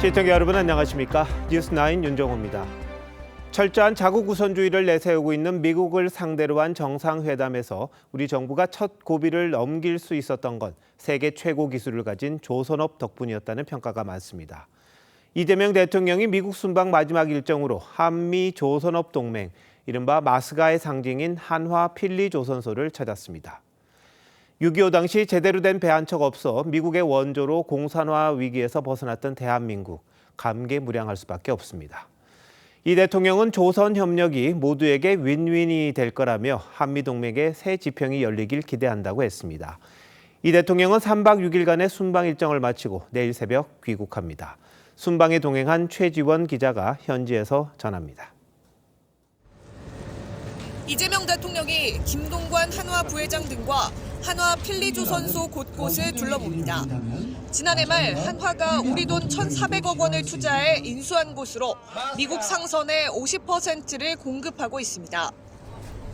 시청자 여러분 안녕하십니까? 뉴스9 윤정호입니다. 철저한 자국 우선주의를 내세우고 있는 미국을 상대로 한 정상회담에서 우리 정부가 첫 고비를 넘길 수 있었던 건 세계 최고 기술을 가진 조선업 덕분이었다는 평가가 많습니다. 이재명 대통령이 미국 순방 마지막 일정으로 한미 조선업 동맹, 이른바 마스가의 상징인 한화 필리조선소를 찾았습니다. 6.25 당시 제대로 된 배 한 척 없어 미국의 원조로 공산화 위기에서 벗어났던 대한민국, 감개무량할 수밖에 없습니다. 이 대통령은 조선 협력이 모두에게 윈윈이 될 거라며 한미동맹의 새 지평이 열리길 기대한다고 했습니다. 이 대통령은 3박 6일간의 순방 일정을 마치고 내일 새벽 귀국합니다. 순방에 동행한 최지원 기자가 현지에서 전합니다. 이재명 대통령이 김동관 한화 부회장 등과 한화 필리조선소 곳곳을 둘러봅니다. 지난해 말 한화가 우리 돈 1,400억 원을 투자해 인수한 곳으로 미국 상선의 50%를 공급하고 있습니다.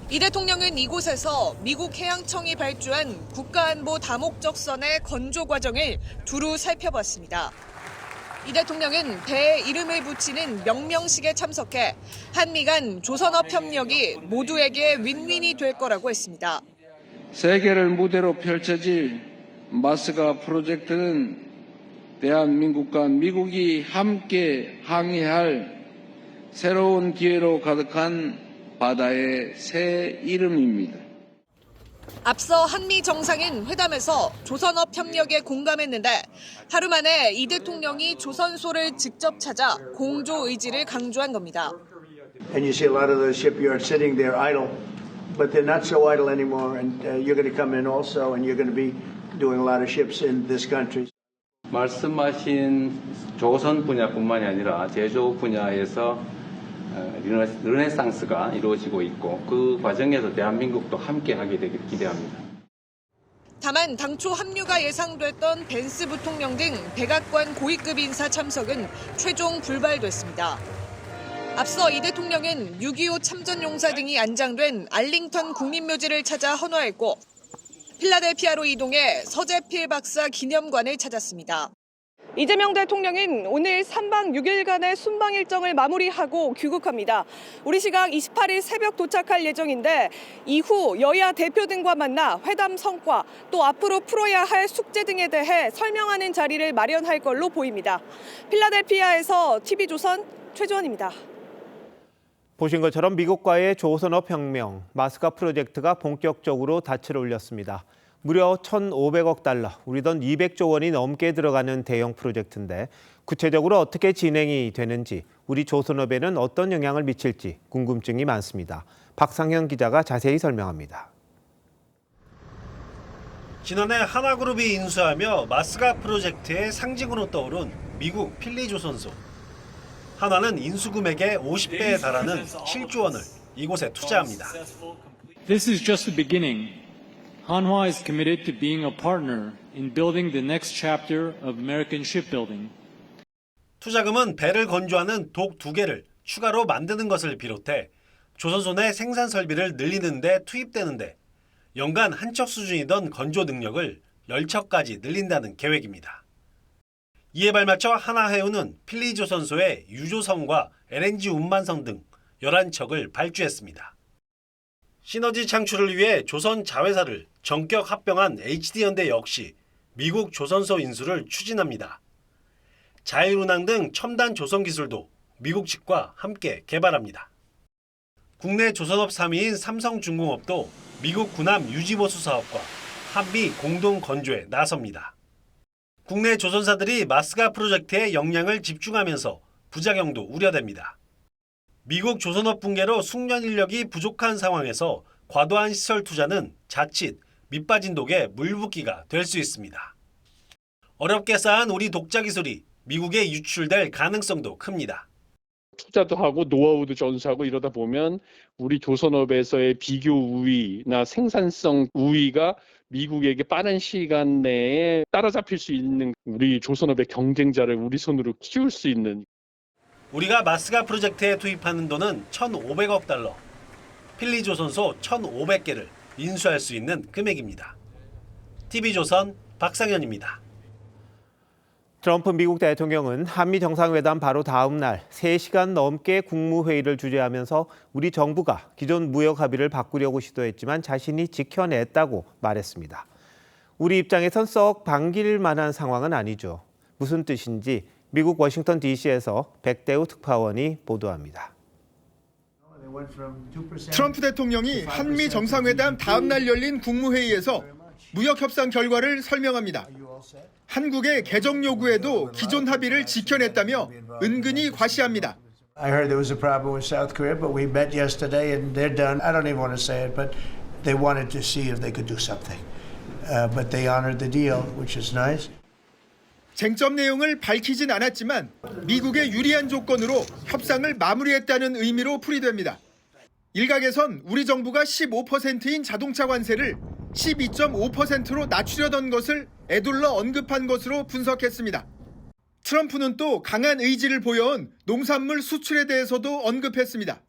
이 대통령은 이곳에서 미국 해양청이 발주한 국가안보 다목적선의 건조 과정을 두루 살펴봤습니다. 이 대통령은 배에 이름을 붙이는 명명식에 참석해 한미 간 조선업 협력이 모두에게 윈윈이 될 거라고 했습니다. 세계를 무대로 펼쳐질 마스가 프로젝트는 대한민국과 미국이 함께 항해할 새로운 기회로 가득한 바다의 새 이름입니다. 앞서 한미 정상인 회담에서 조선업 협력에 공감했는데 하루 만에 이 대통령이 조선소를 직접 찾아 공조 의지를 강조한 겁니다. And you see a lot of those shipyards sitting there idle, but they're not so idle anymore. And you're going to come in also, and you're going to be doing a lot of ships in this country. 말씀하신 조선 분야뿐만이 아니라 제조 분야에서 르네상스가 이루어지고 있고 그 과정에서 대한민국도 함께하게 되길 기대합니다. 다만 당초 합류가 예상됐던 벤스 부통령 등 백악관 고위급 인사 참석은 최종 불발됐습니다. 앞서 이 대통령은 6.25 참전용사 등이 안장된 알링턴 국립묘지를 찾아 헌화했고 필라델피아로 이동해 서재필 박사 기념관을 찾았습니다. 이재명 대통령은 오늘 3박 6일간의 순방 일정을 마무리하고 귀국합니다. 우리 시각 28일 새벽 도착할 예정인데 이후 여야 대표 등과 만나 회담 성과 또 앞으로 풀어야 할 숙제 등에 대해 설명하는 자리를 마련할 걸로 보입니다. 필라델피아에서 TV조선 최주원입니다. 보신 것처럼 미국과의 조선업 혁명, 마스가 프로젝트가 본격적으로 닻을 올렸습니다. 무려 1,500억 달러, 우리 돈 200조 원이 넘게 들어가는 대형 프로젝트인데 구체적으로 어떻게 진행이 되는지, 우리 조선업에는 어떤 영향을 미칠지 궁금증이 많습니다. 박상현 기자가 자세히 설명합니다. 지난해 한화그룹이 인수하며 마스가 프로젝트의 상징으로 떠오른 미국 필리조선소. 한화는 인수 금액의 50배에 달하는 7조 원을 이곳에 투자합니다. This is just the beginning. Hanwha is committed to being a partner in building the next chapter of American shipbuilding. 투자금은 배를 건조하는 독 2개를 추가로 만드는 것을 비롯해 조선소 내 생산 설비를 늘리는 데 투입되는데 연간 한 척 수준이던 건조 능력을 10척까지 늘린다는 계획입니다. 이에 발맞춰 한화해운은 필리조선소의 유조선과 LNG 운반선 등 11척을 발주했습니다. 시너지 창출을 위해 조선 자회사를 전격 합병한 HD현대 역시 미국 조선소 인수를 추진합니다. 자율운항 등 첨단 조선 기술도 미국 측과 함께 개발합니다. 국내 조선업 3위인 삼성중공업도 미국 군함 유지보수 사업과 한미 공동 건조에 나섭니다. 국내 조선사들이 마스가 프로젝트에 역량을 집중하면서 부작용도 우려됩니다. 미국 조선업 붕괴로 숙련 인력이 부족한 상황에서 과도한 시설 투자는 자칫 밑빠진 독에 물붓기가 될 수 있습니다. 어렵게 쌓은 우리 독자 기술이 미국에 유출될 가능성도 큽니다. 투자도 하고 노하우도 전수하고 이러다 보면 우리 조선업에서의 비교 우위나 생산성 우위가 미국에게 빠른 시간 내에 따라잡힐 수 있는 우리 조선업의 경쟁자를 우리 손으로 키울 수 있는. 우리가 마스가 프로젝트에 투입하는 돈은 1,500억 달러, 필리조선소 1,500개를 인수할 수 있는 금액입니다. TV조선 박상현입니다. 트럼프 미국 대통령은 한미 정상회담 바로 다음 날 3시간 넘게 국무회의를 주재하면서 우리 정부가 기존 무역 합의를 바꾸려고 시도했지만 자신이 지켜냈다고 말했습니다. 우리 입장에선 썩 반길 만한 상황은 아니죠. 무슨 뜻인지 미국 워싱턴 DC에서 백대우 특파원이 보도합니다. 트럼프 대통령이 한미 정상회담 다음 날 열린 국무회의에서 무역 협상 결과를 설명합니다. 한국의 개정 요구에도 기존 합의를 지켜냈다며 은근히 과시합니다. I heard there was a problem with South Korea, but we met yesterday and they're done. I don't even want to say it, but they wanted to see if they could do something. But they honored the deal, which is nice. 쟁점 내용을 밝히진 않았지만 미국의 유리한 조건으로 협상을 마무리했다는 의미로 풀이됩니다. 일각에선 우리 정부가 15%인 자동차 관세를 12.5%로 낮추려던 것을 애둘러 언급한 것으로 분석했습니다. 트럼프는 또 강한 의지를 보여온 농산물 수출에 대해서도 언급했습니다.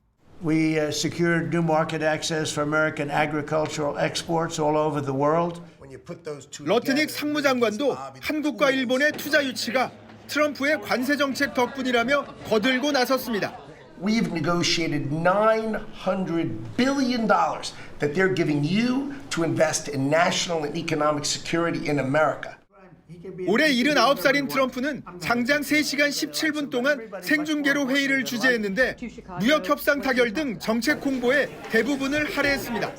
We secured new market access for American agricultural exports all over the world. 러트닉 상무장관도 한국과 일본의 투자 유치가 트럼프의 관세 정책 덕분이라며 거들고 나섰습니다. We've negotiated $900 billion that they're giving you to invest in national and economic security in America. 올해 79살인 트럼프는 장장 3시간 17분 동안 생중계로 회의를 주재했는데 무역 협상 타결 등 정책 홍보에 대부분을 할애했습니다.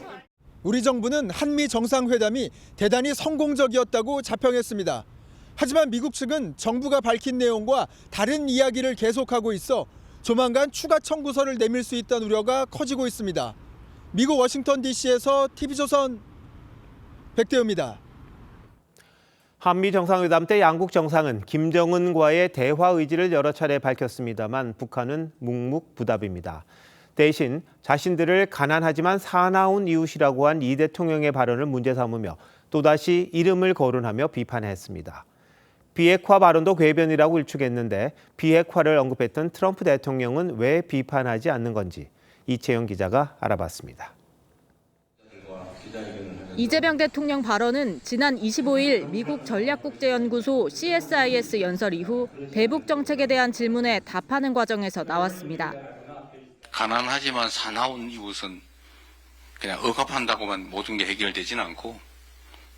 우리 정부는 한미 정상회담이 대단히 성공적이었다고 자평했습니다. 하지만 미국 측은 정부가 밝힌 내용과 다른 이야기를 계속하고 있어 조만간 추가 청구서를 내밀 수 있다는 우려가 커지고 있습니다. 미국 워싱턴 DC에서 TV조선 백대우입니다. 한미 정상회담 때 양국 정상은 김정은과의 대화 의지를 여러 차례 밝혔습니다만 북한은 묵묵부답입니다. 대신 자신들을 가난하지만 사나운 이웃이라고 한 이 대통령의 발언을 문제 삼으며 또다시 이름을 거론하며 비판했습니다. 비핵화 발언도 궤변이라고 일축했는데 비핵화를 언급했던 트럼프 대통령은 왜 비판하지 않는 건지 이채영 기자가 알아봤습니다. 이재명 대통령 발언은 지난 25일 미국 전략국제연구소 CSIS 연설 이후 대북 정책에 대한 질문에 답하는 과정에서 나왔습니다. 가난하지만 사나운 이웃은 그냥 억압한다고만 모든 게 해결되지는 않고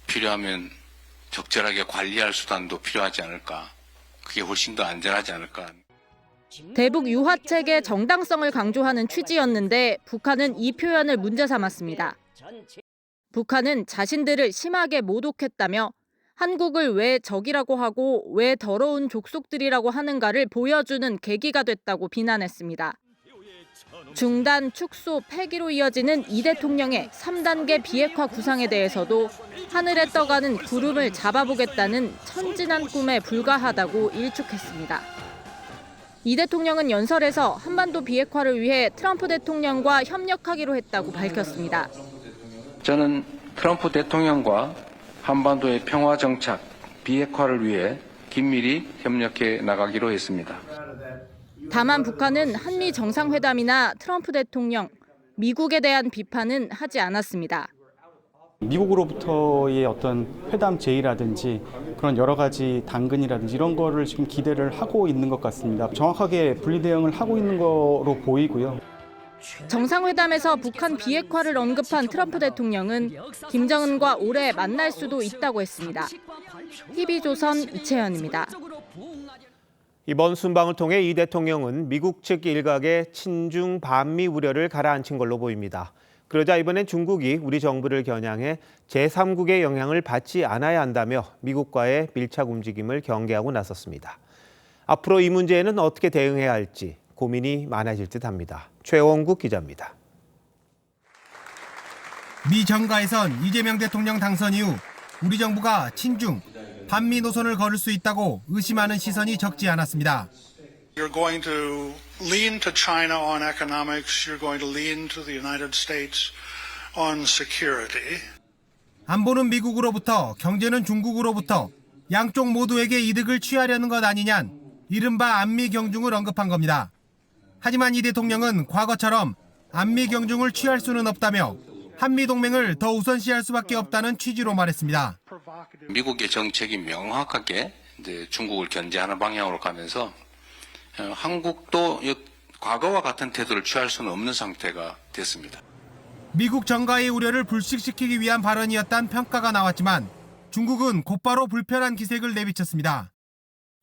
필요하면 적절하게 관리할 수단도 필요하지 않을까. 그게 훨씬 더 안전하지 않을까. 대북 유화책의 정당성을 강조하는 취지였는데 북한은 이 표현을 문제 삼았습니다. 북한은 자신들을 심하게 모독했다며 한국을 왜 적이라고 하고 왜 더러운 족속들이라고 하는가를 보여주는 계기가 됐다고 비난했습니다. 중단, 축소, 폐기로 이어지는 이 대통령의 3단계 비핵화 구상에 대해서도 하늘에 떠가는 구름을 잡아보겠다는 천진한 꿈에 불과하다고 일축했습니다. 이 대통령은 연설에서 한반도 비핵화를 위해 트럼프 대통령과 협력하기로 했다고 밝혔습니다. 저는 트럼프 대통령과 한반도의 평화 정착, 비핵화를 위해 긴밀히 협력해 나가기로 했습니다. 다만 북한은 한미 정상회담이나 트럼프 대통령, 미국에 대한 비판은 하지 않았습니다. 미국으로부터의 어떤 회담 제의라든지 그런 여러 가지 당근이라든지 이런 거를 지금 기대를 하고 있는 것 같습니다. 정확하게 분리 대응을 하고 있는 거로 보이고요. 정상회담에서 북한 비핵화를 언급한 트럼프 대통령은 김정은과 올해 만날 수도 있다고 했습니다. TV조선 이채연입니다. 이번 순방을 통해 이 대통령은 미국 측 일각의 친중 반미 우려를 가라앉힌 걸로 보입니다. 그러자 이번엔 중국이 우리 정부를 겨냥해 제3국의 영향을 받지 않아야 한다며 미국과의 밀착 움직임을 경계하고 나섰습니다. 앞으로 이 문제에는 어떻게 대응해야 할지 고민이 많아질 듯합니다. 최원국 기자입니다. 미 정가에선 이재명 대통령 당선 이후 우리 정부가 친중, 반미 노선을 걸을 수 있다고 의심하는 시선이 적지 않았습니다. You're going to lean to China on economics. You're going to lean to the United States on security. 안보는 미국으로부터, 경제는 중국으로부터 양쪽 모두에게 이득을 취하려는 것 아니냐는 이른바 안미 경중을 언급한 겁니다. 하지만 이 대통령은 과거처럼 안미 경중을 취할 수는 없다며 한미 동맹을 더 우선시할 수밖에 없다는 취지로 말했습니다. 미국의 정책이 명확하게 이제 중국을 견제하는 방향으로 가면서 한국도 과거와 같은 태도를 취할 수는 없는 상태가 됐습니다. 미국 정가의 우려를 불식시키기 위한 발언이었다는 평가가 나왔지만 중국은 곧바로 불편한 기색을 내비쳤습니다.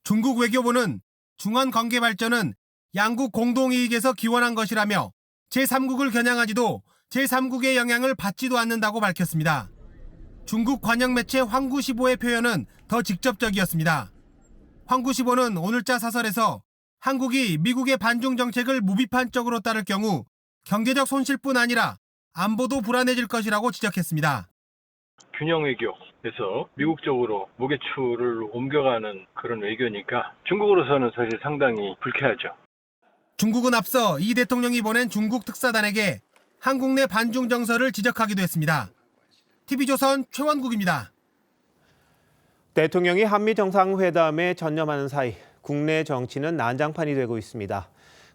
중국 외교부는 중한 관계 발전은 양국 공동이익에서 기원한 것이라며 제3국을 겨냥하지도 제3국의 영향을 받지도 않는다고 밝혔습니다. 중국 관영 매체 황구시보의 표현은 더 직접적이었습니다. 황구시보는 오늘자 사설에서 한국이 미국의 반중 정책을 무비판적으로 따를 경우 경제적 손실뿐 아니라 안보도 불안해질 것이라고 지적했습니다. 균형 외교에서 미국 쪽으로 무게추를 옮겨가는 그런 외교니까 중국으로서는 사실 상당히 불쾌하죠. 중국은 앞서 이 대통령이 보낸 중국 특사단에게 한국 내 반중 정서를 지적하기도 했습니다. TV조선 최원국입니다. 대통령이 한미 정상회담에 전념하는 사이 국내 정치는 난장판이 되고 있습니다.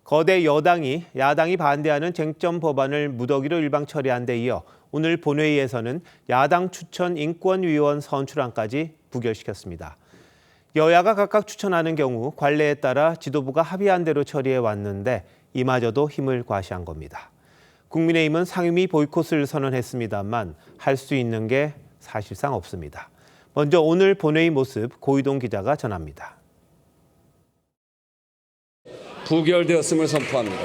거대 여당이 야당이 반대하는 쟁점 법안을 무더기로 일방 처리한 데 이어 오늘 본회의에서는 야당 추천 인권위원 선출안까지 부결시켰습니다. 여야가 각각 추천하는 경우 관례에 따라 지도부가 합의한 대로 처리해 왔는데 이마저도 힘을 과시한 겁니다. 국민의힘은 상임위 보이콧을 선언했습니다만 할 수 있는 게 사실상 없습니다. 먼저 오늘 본회의 모습 고이동 기자가 전합니다. 부결되었음을 선포합니다.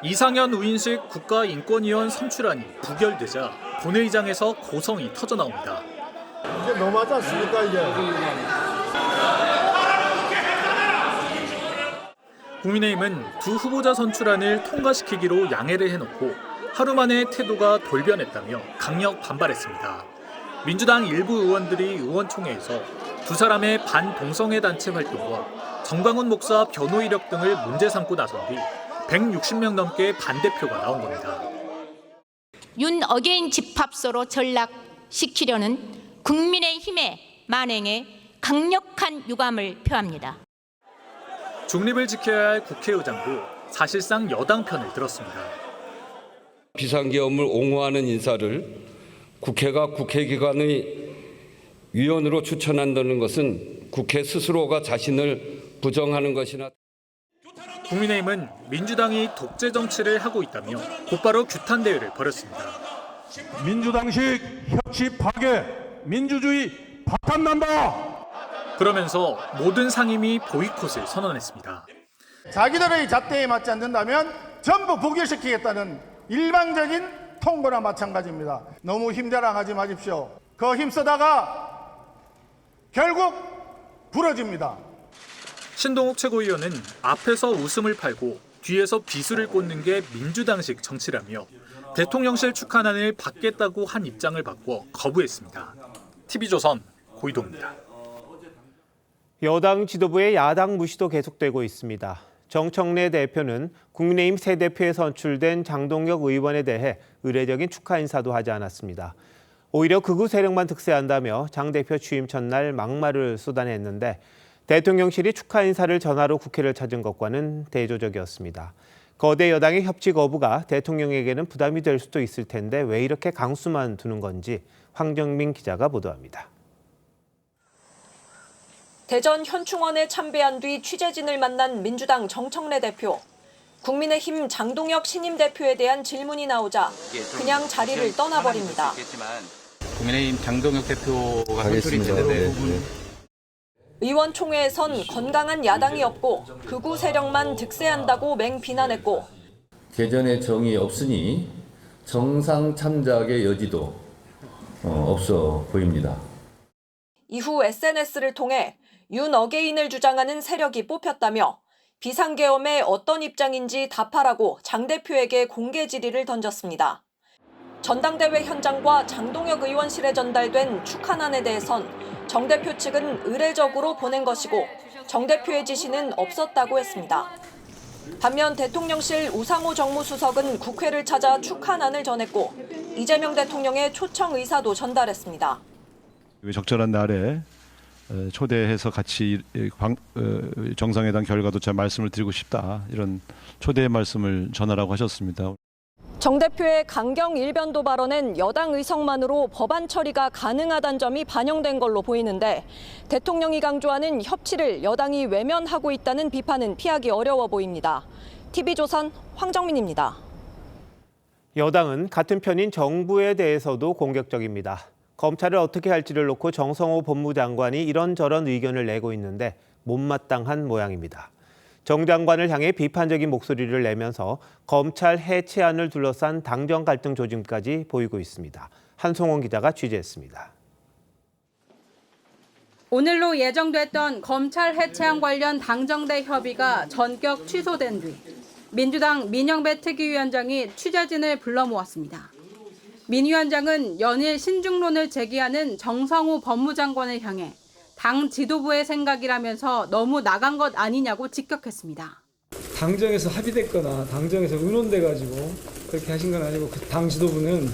이상현 우인식 국가인권위원 선출안이 부결되자 본회의장에서 고성이 터져나옵니다. 이게 너무하지 않습니까 이게? 국민의힘은 두 후보자 선출안을 통과시키기로 양해를 해놓고 하루 만에 태도가 돌변했다며 강력 반발했습니다. 민주당 일부 의원들이 의원총회에서 두 사람의 반동성애 단체 활동과 정광훈 목사 변호 이력 등을 문제 삼고 나선 뒤 160명 넘게 반대표가 나온 겁니다. 윤 어게인 집합소로 전락시키려는 국민의힘의 만행에 강력한 유감을 표합니다. 중립을 지켜야 할 국회의장도 사실상 여당 편을 들었습니다. 비상계엄을 옹호하는 인사를 국회가 국회기관의 위원으로 추천한다는 것은 국회 스스로가 자신을 부정하는 것이나 국민의힘은 민주당이 독재 정치를 하고 있다며 곧바로 규탄 대회를 벌였습니다. 민주당식 혁신 파괴, 민주주의 파탄난다. 그러면서 모든 상임위 보이콧을 선언했습니다. 자기들의 잣대에 맞지 않는다면 전부 부결시키겠다는 일방적인 통보나 마찬가지입니다. 너무 힘자랑하지 마십시오. 그 힘쓰다가 결국 부러집니다. 신동욱 최고위원은 앞에서 웃음을 팔고 뒤에서 비수를 꽂는 게 민주당식 정치라며 대통령실 축하안을 받겠다고 한 입장을 바꿔 거부했습니다. TV조선 고이동입니다. 여당 지도부의 야당 무시도 계속되고 있습니다. 정청래 대표는 국민의힘 새 대표에 선출된 장동혁 의원에 대해 의례적인 축하 인사도 하지 않았습니다. 오히려 극우 세력만 득세한다며 장 대표 취임 첫날 막말을 쏟아냈는데 대통령실이 축하 인사를 전화로 국회를 찾은 것과는 대조적이었습니다. 거대 여당의 협치 거부가 대통령에게는 부담이 될 수도 있을 텐데 왜 이렇게 강수만 두는 건지 황정민 기자가 보도합니다. 대전 현충원에 참배한 뒤 취재진을 만난 민주당 정청래 대표. 국민의힘 장동혁 신임 대표에 대한 질문이 나오자 그냥 자리를 떠나버립니다. 국민의힘 장동혁 대표가 선출이 되는데 의원총회에선 건강한 야당이 없고 극우 세력만 득세한다고 맹비난했고 개전의 정이 없으니 정상 참작의 여지도 없어 보입니다. 이후 SNS를 통해 윤 어게인을 주장하는 세력이 뽑혔다며 비상계엄에 어떤 입장인지 답하라고 장 대표에게 공개 질의를 던졌습니다. 전당대회 현장과 장동혁 의원실에 전달된 축하안에 대해선 정 대표 측은 의례적으로 보낸 것이고 정 대표의 지시는 없었다고 했습니다. 반면 대통령실 우상호 정무수석은 국회를 찾아 축하안을 전했고 이재명 대통령의 초청 의사도 전달했습니다. 적절한 날에 초대해서 같이 정상회담 결과도 잘 말씀을 드리고 싶다. 이런 초대의 말씀을 전하라고 하셨습니다. 정 대표의 강경 일변도 발언은 여당 의석만으로 법안 처리가 가능하다는 점이 반영된 걸로 보이는데 대통령이 강조하는 협치를 여당이 외면하고 있다는 비판은 피하기 어려워 보입니다. TV조선 황정민입니다. 여당은 같은 편인 정부에 대해서도 공격적입니다. 검찰을 어떻게 할지를 놓고 정성호 법무장관이 이런저런 의견을 내고 있는데 못마땅한 모양입니다. 정 장관을 향해 비판적인 목소리를 내면서 검찰 해체안을 둘러싼 당정 갈등 조짐까지 보이고 있습니다. 한송원 기자가 취재했습니다. 오늘로 예정됐던 검찰 해체안 관련 당정대 협의가 전격 취소된 뒤 민주당 민영배 특위위원장이 취재진을 불러 모았습니다. 민 위원장은 연일 신중론을 제기하는 정성호 법무장관을 향해 당 지도부의 생각이라면서 너무 나간 것 아니냐고 직격했습니다. 당정에서 합의됐거나 당정에서 의논돼가지고 그렇게 하신 건 아니고 그 당 지도부는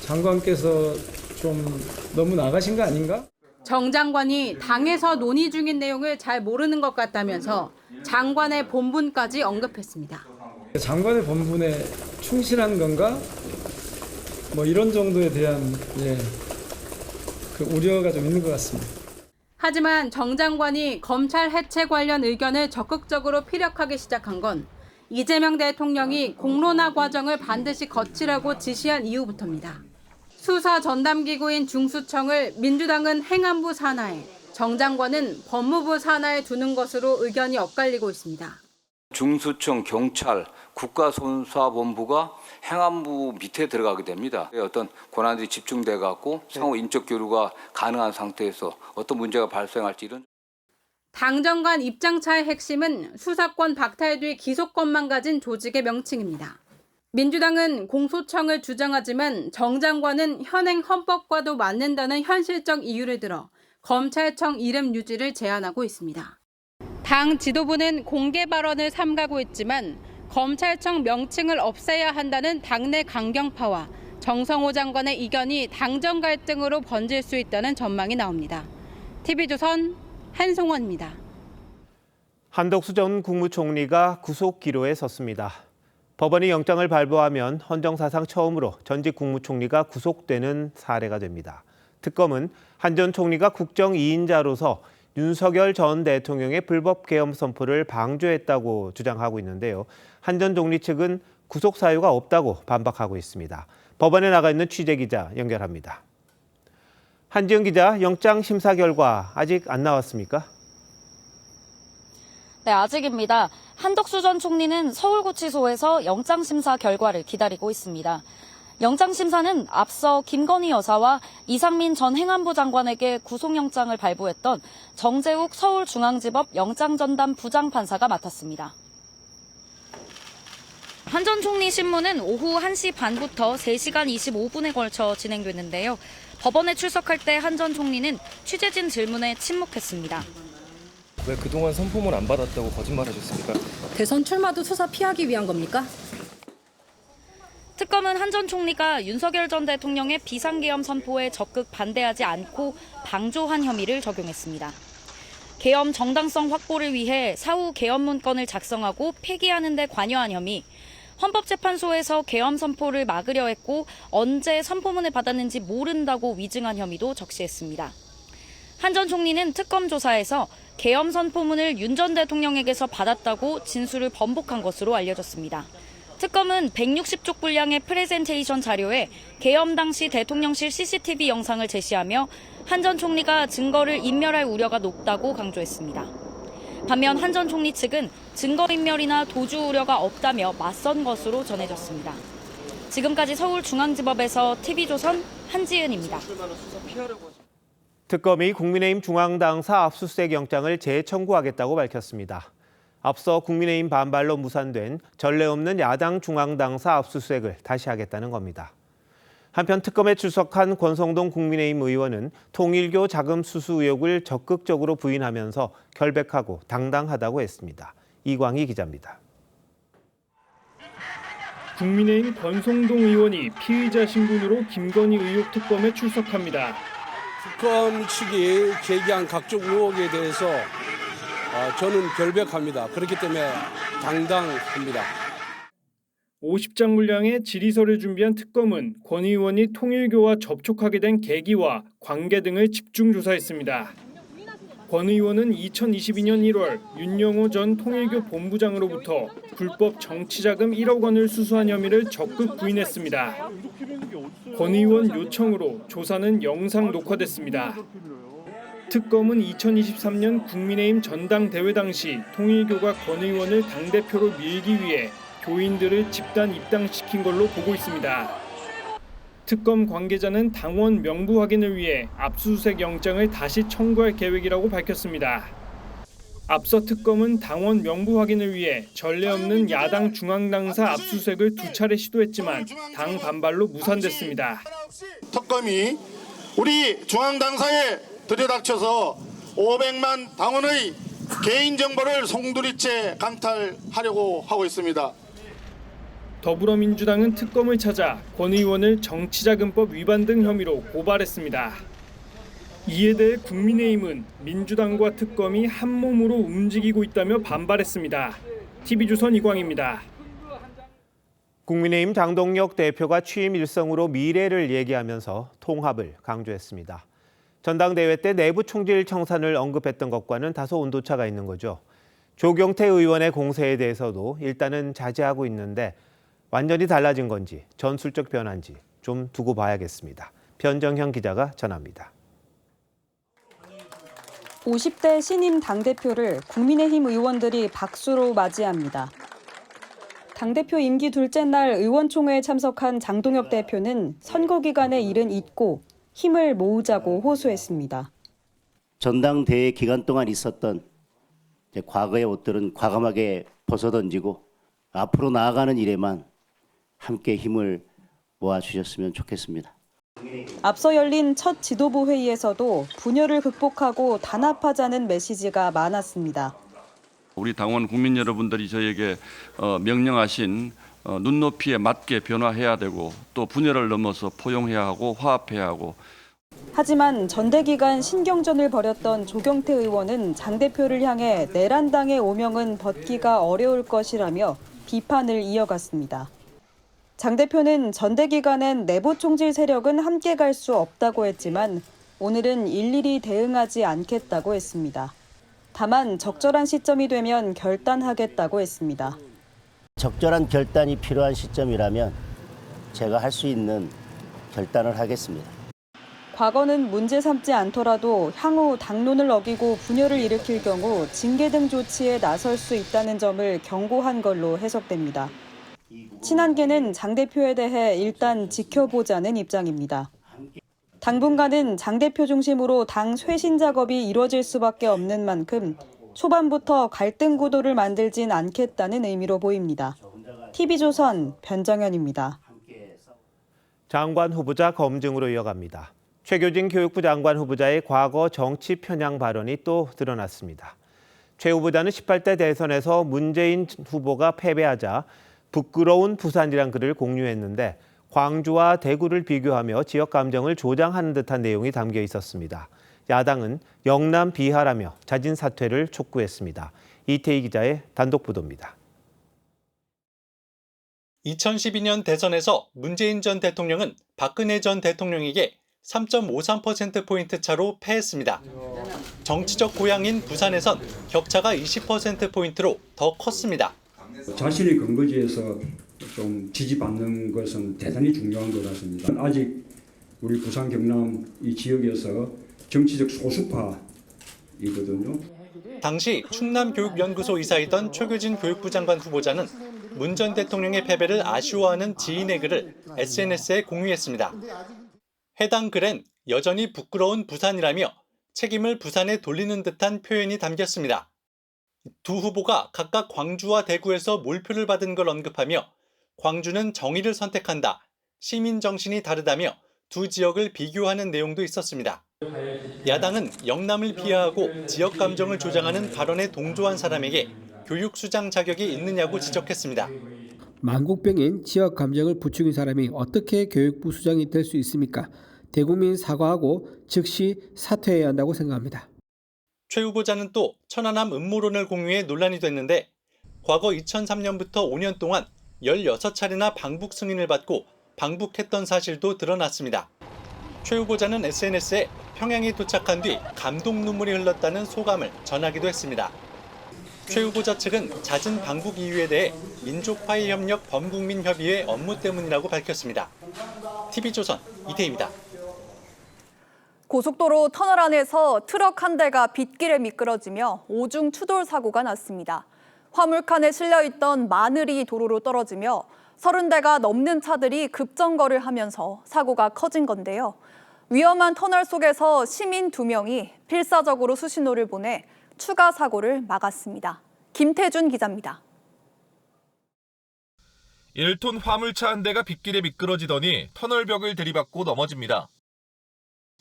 장관께서 좀 너무 나가신 거 아닌가? 정 장관이 당에서 논의 중인 내용을 잘 모르는 것 같다면서 장관의 본분까지 언급했습니다. 장관의 본분에 충실한 건가? 뭐 이런 정도에 대한 그 우려가 좀 있는 것 같습니다. 하지만 정 장관이 검찰 해체 관련 의견을 적극적으로 피력하기 시작한 건 이재명 대통령이 공론화 과정을 반드시 거치라고 지시한 이후부터입니다. 수사 전담기구인 중수청을 민주당은 행안부 산하에, 정 장관은 법무부 산하에 두는 것으로 의견이 엇갈리고 있습니다. 중수청, 경찰, 국가수사본부가 행안부 밑에 들어가게 됩니다. 어떤 권한들이 집중돼 갖고 상호 인적 교류가 가능한 상태에서 어떤 문제가 발생할지 이런. 당정 간 입장차의 핵심은 수사권 박탈 뒤 기소권만 가진 조직의 명칭입니다. 민주당은 공소청을 주장하지만 정 장관은 현행 헌법과도 맞는다는 현실적 이유를 들어 검찰청 이름 유지를 제안하고 있습니다. 당 지도부는 공개 발언을 삼가고 있지만 검찰청 명칭을 없애야 한다는 당내 강경파와 정성호 장관의 이견이 당정 갈등으로 번질 수 있다는 전망이 나옵니다. TV조선 한송원입니다. 한덕수 전 국무총리가 구속 기로에 섰습니다. 법원이 영장을 발부하면 헌정사상 처음으로 전직 국무총리가 구속되는 사례가 됩니다. 특검은 한 전 총리가 국정 2인자로서 윤석열 전 대통령의 불법 계엄 선포를 방조했다고 주장하고 있는데요. 한 전 총리 측은 구속 사유가 없다고 반박하고 있습니다. 법원에 나가 있는 취재기자 연결합니다. 한지영 기자, 영장 심사 결과 아직 안 나왔습니까? 네, 아직입니다. 한덕수 전 총리는 서울구치소에서 영장 심사 결과를 기다리고 있습니다. 영장 심사는 앞서 김건희 여사와 이상민 전 행안부 장관에게 구속영장을 발부했던 정재욱 서울중앙지법 영장전담 부장판사가 맡았습니다. 한 전 총리 신문은 오후 1시 반부터 3시간 25분에 걸쳐 진행됐는데요. 법원에 출석할 때 한 전 총리는 취재진 질문에 침묵했습니다. 왜 그동안 선포문 안 받았다고 거짓말하셨습니까? 대선 출마도 수사 피하기 위한 겁니까? 특검은 한 전 총리가 윤석열 전 대통령의 비상계엄 선포에 적극 반대하지 않고 방조한 혐의를 적용했습니다. 계엄 정당성 확보를 위해 사후 계엄 문건을 작성하고 폐기하는 데 관여한 혐의, 헌법재판소에서 계엄 선포를 막으려 했고 언제 선포문을 받았는지 모른다고 위증한 혐의도 적시했습니다. 한 전 총리는 특검 조사에서 계엄 선포문을 윤 전 대통령에게서 받았다고 진술을 번복한 것으로 알려졌습니다. 특검은 160쪽 분량의 프레젠테이션 자료에 계엄 당시 대통령실 CCTV 영상을 제시하며 한 전 총리가 증거를 인멸할 우려가 높다고 강조했습니다. 반면 한 전 총리 측은 증거인멸이나 도주 우려가 없다며 맞선 것으로 전해졌습니다. 지금까지 서울중앙지법에서 TV조선 한지은입니다. 특검이 국민의힘 중앙당사 압수수색 영장을 재청구하겠다고 밝혔습니다. 앞서 국민의힘 반발로 무산된 전례 없는 야당 중앙당사 압수수색을 다시 하겠다는 겁니다. 한편 특검에 출석한 권성동 국민의힘 의원은 통일교 자금 수수 의혹을 적극적으로 부인하면서 결백하고 당당하다고 했습니다. 이광희 기자입니다. 국민의힘 권성동 의원이 피의자 신분으로 김건희 의혹 특검에 출석합니다. 특검 측이 제기한 각종 의혹에 대해서 저는 결백합니다. 그렇기 때문에 당당합니다. 50장 분량의 질의서를 준비한 특검은 권 의원이 통일교와 접촉하게 된 계기와 관계 등을 집중 조사했습니다. 권 의원은 2022년 1월 윤영호 전 통일교 본부장으로부터 불법 정치자금 1억 원을 수수한 혐의를 적극 부인했습니다. 권 의원 요청으로 조사는 영상 녹화됐습니다. 특검은 2023년 국민의힘 전당대회 당시 통일교가 권 의원을 당대표로 밀기 위해 교인들을 집단 입당시킨 걸로 보고 있습니다. 특검 관계자는 당원 명부 확인을 위해 압수수색 영장을 다시 청구할 계획이라고 밝혔습니다. 앞서 특검은 당원 명부 확인을 위해 전례 없는 야당 중앙당사 압수수색을 2차례 시도했지만 당 반발로 무산됐습니다. 특검이 우리 중앙당사에 들여닥쳐서 500만 당원의 개인정보를 송두리째 강탈하려고 하고 있습니다. 더불어민주당은 특검을 찾아 권 의원을 정치자금법 위반 등 혐의로 고발했습니다. 이에 대해 국민의힘은 민주당과 특검이 한 몸으로 움직이고 있다며 반발했습니다. TV조선 이광입니다. 국민의힘 장동혁 대표가 취임 일성으로 미래를 얘기하면서 통합을 강조했습니다. 전당대회 때 내부 총질 청산을 언급했던 것과는 다소 온도차가 있는 거죠. 조경태 의원의 공세에 대해서도 일단은 자제하고 있는데 완전히 달라진 건지 전술적 변화인지 좀 두고 봐야겠습니다. 변정현 기자가 전합니다. 50대 신임 당대표를 국민의힘 의원들이 박수로 맞이합니다. 당대표 임기 둘째 날 의원총회에 참석한 장동혁 대표는 선거 기간의 일은 잊고 힘을 모으자고 호소했습니다. 전당대회 기간 동안 있었던 과거의 옷들은 과감하게 벗어던지고 앞으로 나아가는 일에만 함께 힘을 모아주셨으면 좋겠습니다. 앞서 열린 첫 지도부 회의에서도 분열을 극복하고 단합하자는 메시지가 많았습니다. 우리 당원 국민 여러분들이 저에게 명령하신 눈높이에 맞게 변화해야 되고 또 분열을 넘어서 포용해야 하고 화합해야 하고. 하지만 전대 기간 신경전을 벌였던 조경태 의원은 장 대표를 향해 내란당의 오명은 벗기가 어려울 것이라며 비판을 이어갔습니다. 장 대표는 전대 기간엔 내부 총질 세력은 함께 갈 수 없다고 했지만 오늘은 일일이 대응하지 않겠다고 했습니다. 다만 적절한 시점이 되면 결단하겠다고 했습니다. 적절한 결단이 필요한 시점이라면 제가 할 수 있는 결단을 하겠습니다. 과거는 문제 삼지 않더라도 향후 당론을 어기고 분열을 일으킬 경우 징계 등 조치에 나설 수 있다는 점을 경고한 걸로 해석됩니다. 친한계는 장 대표에 대해 일단 지켜보자는 입장입니다. 당분간은 장 대표 중심으로 당 쇄신 작업이 이뤄질 수밖에 없는 만큼 초반부터 갈등 구도를 만들진 않겠다는 의미로 보입니다. TV조선 변정현입니다. 장관 후보자 검증으로 이어갑니다. 최교진 교육부 장관 후보자의 과거 정치 편향 발언이 또 드러났습니다. 최 후보자는 18대 대선에서 문재인 후보가 패배하자 부끄러운 부산이란 글을 공유했는데 광주와 대구를 비교하며 지역 감정을 조장하는 듯한 내용이 담겨 있었습니다. 야당은 영남 비하라며 자진 사퇴를 촉구했습니다. 이태희 기자의 단독 보도입니다. 2012년 대선에서 문재인 전 대통령은 박근혜 전 대통령에게 3.53%포인트 차로 패했습니다. 정치적 고향인 부산에선 격차가 20%포인트로 더 컸습니다. 자신의 근거지에서 좀 지지받는 것은 대단히 중요한 것 같습니다. 아직 우리 부산 경남 이 지역에서 정치적 소수파이거든요. 당시 충남교육연구소 이사이던 최교진 교육부 장관 후보자는 문 전 대통령의 패배를 아쉬워하는 지인의 글을 SNS에 공유했습니다. 해당 글엔 여전히 부끄러운 부산이라며 책임을 부산에 돌리는 듯한 표현이 담겼습니다. 두 후보가 각각 광주와 대구에서 몰표를 받은 걸 언급하며 광주는 정의를 선택한다, 시민 정신이 다르다며 두 지역을 비교하는 내용도 있었습니다. 야당은 영남을 비하하고 지역 감정을 조장하는 발언에 동조한 사람에게 교육수장 자격이 있느냐고 지적했습니다. 만국병인 지역 감정을 부추긴 사람이 어떻게 교육부 수장이 될 수 있습니까? 대국민 사과하고 즉시 사퇴해야 한다고 생각합니다. 최 후보자는 또 천안함 음모론을 공유해 논란이 됐는데 과거 2003년부터 5년 동안 16차례나 방북 승인을 받고 방북했던 사실도 드러났습니다. 최 후보자는 SNS에 평양에 도착한 뒤 감동 눈물이 흘렀다는 소감을 전하기도 했습니다. 최 후보자 측은 잦은 방북 이유에 대해 민족화해협력 범국민협의회 업무 때문이라고 밝혔습니다. TV조선 이태희입니다. 고속도로 터널 안에서 트럭 한 대가 빗길에 미끄러지며 오중 추돌 사고가 났습니다. 화물칸에 실려있던 마늘이 도로로 떨어지며 30대가 넘는 차들이 급정거를 하면서 사고가 커진 건데요. 위험한 터널 속에서 시민 2명이 필사적으로 수신호를 보내 추가 사고를 막았습니다. 김태준 기자입니다. 1톤 화물차 한 대가 빗길에 미끄러지더니 터널벽을 들이받고 넘어집니다.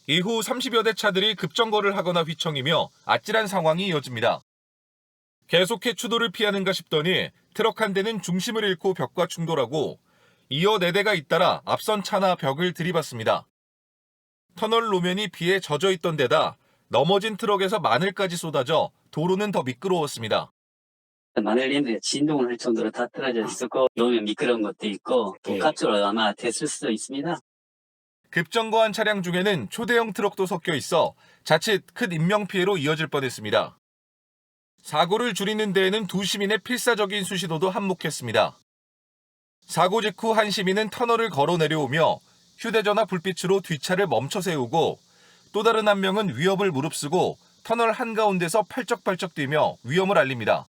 이후 30여 대 차들이 급정거를 하거나 휘청이며 아찔한 상황이 이어집니다. 계속해 추돌을 피하는가 싶더니 트럭 한 대는 중심을 잃고 벽과 충돌하고 이어 4대가 잇따라 앞선 차나 벽을 들이받습니다. 터널 노면이 비에 젖어 있던 데다 넘어진 트럭에서 마늘까지 쏟아져 도로는 더 미끄러웠습니다. 마늘인데 진동을 할 정도로 다 떨어져 있었고 노면 미끄러운 것도 있고 복합적으로 아마 됐을 수도 있습니다. 급정거한 차량 중에는 초대형 트럭도 섞여 있어 자칫 큰 인명피해로 이어질 뻔했습니다. 사고를 줄이는 데에는 2시민의 필사적인 수신호도 한몫했습니다. 사고 직후 한 시민은 터널을 걸어 내려오며 휴대전화 불빛으로 뒷차를 멈춰 세우고 또 다른 한 명은 위협을 무릅쓰고 터널 한가운데서 팔쩍팔쩍 뛰며 위험을 알립니다.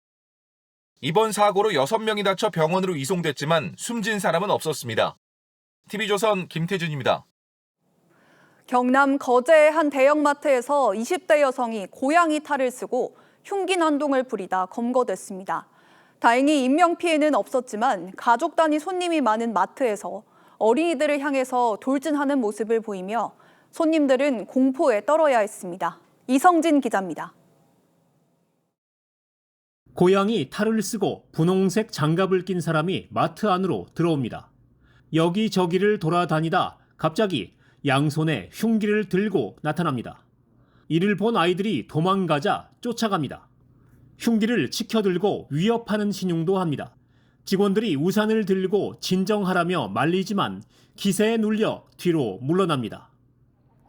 이번 사고로 6명이 다쳐 병원으로 이송됐지만 숨진 사람은 없었습니다. TV조선 김태준입니다. 경남 거제의 한 대형마트에서 20대 여성이 고양이 탈을 쓰고 흉기 난동을 부리다 검거됐습니다. 다행히 인명피해는 없었지만 가족 단위 손님이 많은 마트에서 어린이들을 향해서 돌진하는 모습을 보이며 손님들은 공포에 떨어야 했습니다. 이성진 기자입니다. 고양이 탈을 쓰고 분홍색 장갑을 낀 사람이 마트 안으로 들어옵니다. 여기저기를 돌아다니다 갑자기 양손에 흉기를 들고 나타납니다. 이를 본 아이들이 도망가자 쫓아갑니다. 흉기를 치켜들고 위협하는 신용도 합니다. 직원들이 우산을 들고 진정하라며 말리지만 기세에 눌려 뒤로 물러납니다.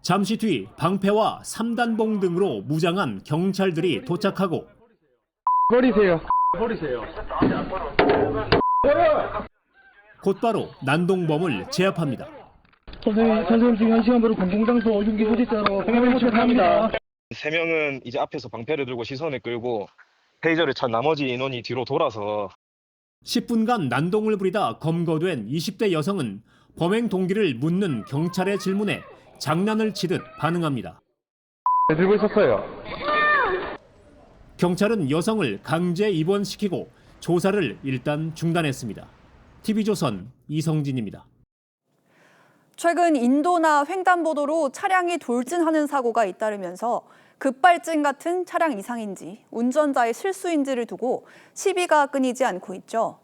잠시 뒤 방패와 3단봉 등으로 무장한 경찰들이 도착하고 버리세요. 곧바로 난동범을 제압합니다. 선생님 지금 1시간 으로 공공장소 흉기 소지자로 공연을 시작합니다. 3명은 이제 앞에서 방패를 들고 시선을 끌고 테이저를 찬 나머지 인원이 뒤로 돌아서 10분간 난동을 부리다 검거된 20대 여성은 범행 동기를 묻는 경찰의 질문에 장난을 치듯 반응합니다. 들고 있었어요. 경찰은 여성을 강제 입원시키고 조사를 일단 중단했습니다. TV조선 이성진입니다. 최근 인도나 횡단보도로 차량이 돌진하는 사고가 잇따르면서 급발진 같은 차량 이상인지 운전자의 실수인지를 두고 시비가 끊이지 않고 있죠.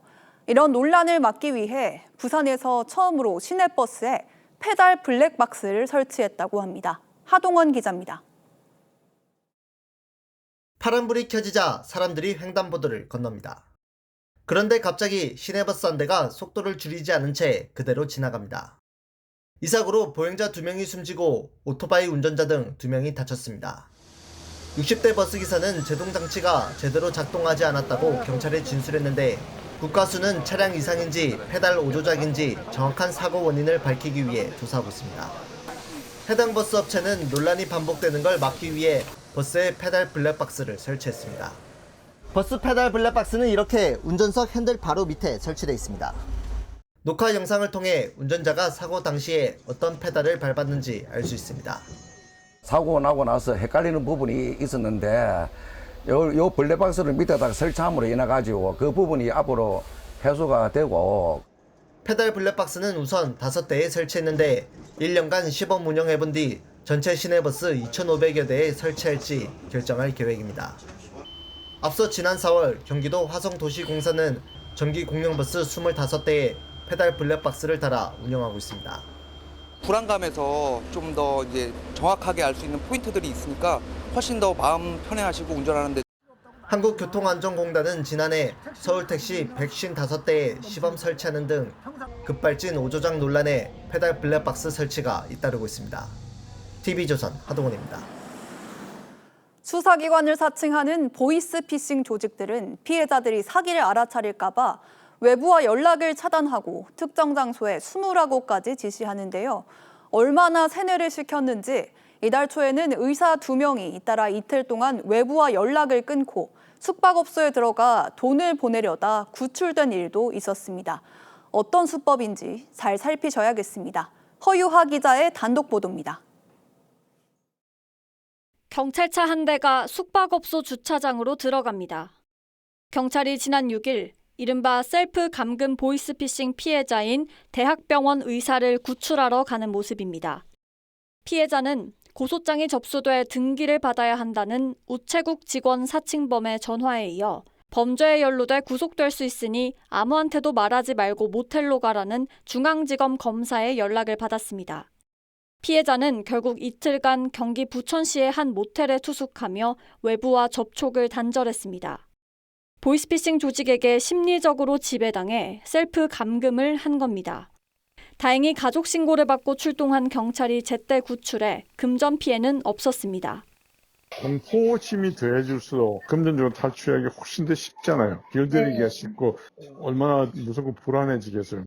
이런 논란을 막기 위해 부산에서 처음으로 시내버스에 페달 블랙박스를 설치했다고 합니다. 하동원 기자입니다. 파란불이 켜지자 사람들이 횡단보도를 건넙니다. 그런데 갑자기 시내버스 한 대가 속도를 줄이지 않은 채 그대로 지나갑니다. 이 사고로 보행자 2명이 숨지고 오토바이 운전자 등 2명이 다쳤습니다. 60대 버스기사는 제동장치가 제대로 작동하지 않았다고 경찰에 진술했는데 국가수는 차량 이상인지 페달 오조작인지 정확한 사고 원인을 밝히기 위해 조사하고 있습니다. 해당 버스 업체는 논란이 반복되는 걸 막기 위해 버스에 페달 블랙박스를 설치했습니다. 버스 페달 블랙박스는 이렇게 운전석 핸들 바로 밑에 설치되어 있습니다. 녹화 영상을 통해 운전자가 사고 당시에 어떤 페달을 밟았는지 알 수 있습니다. 사고 나고 나서 헷갈리는 부분이 있었는데 요 블랙박스를 밑에다가 설치함으로 인해 가지고 그 부분이 앞으로 해소가 되고 페달 블랙박스는 우선 5대에 설치했는데 1년간 시범 운영해본 뒤 전체 시내버스 2,500여 대에 설치할지 결정할 계획입니다. 앞서 지난 4월 경기도 화성도시공사는 전기 공영버스 25대에 페달 블랙박스를 달아 운영하고 있습니다. 불안감에서 좀 더 이제 정확하게 알 수 있는 포인트들이 있으니까 훨씬 더 마음 편해하시고 운전하는데. 한국교통안전공단은 지난해 서울택시 155대에 시범 설치하는 등 급발진 오조작 논란에 페달 블랙박스 설치가 잇따르고 있습니다. TV조선 하동훈입니다. 수사기관을 사칭하는 보이스피싱 조직들은 피해자들이 사기를 알아차릴까 봐 외부와 연락을 차단하고 특정 장소에 숨으라고까지 지시하는데요. 얼마나 세뇌를 시켰는지 이달 초에는 의사 2명이 잇따라 이틀 동안 외부와 연락을 끊고 숙박업소에 들어가 돈을 보내려다 구출된 일도 있었습니다. 어떤 수법인지 잘 살피셔야겠습니다. 허유하 기자의 단독 보도입니다. 경찰차 한 대가 숙박업소 주차장으로 들어갑니다. 경찰이 지난 6일 이른바 셀프 감금 보이스피싱 피해자인 대학병원 의사를 구출하러 가는 모습입니다. 피해자는 고소장이 접수돼 등기를 받아야 한다는 우체국 직원 사칭범의 전화에 이어 범죄에 연루돼 구속될 수 있으니 아무한테도 말하지 말고 모텔로 가라는 중앙지검 검사의 연락을 받았습니다. 피해자는 결국 이틀간 경기 부천시의 한 모텔에 투숙하며 외부와 접촉을 단절했습니다. 보이스피싱 조직에게 심리적으로 지배당해 셀프 감금을 한 겁니다. 다행히 가족 신고를 받고 출동한 경찰이 제때 구출해 금전 피해는 없었습니다. 공포심이 더해질수록 금전적으로 탈출하기 훨씬 더 쉽잖아요. 길들이기가 쉽고 얼마나 무섭고 불안해지겠어요.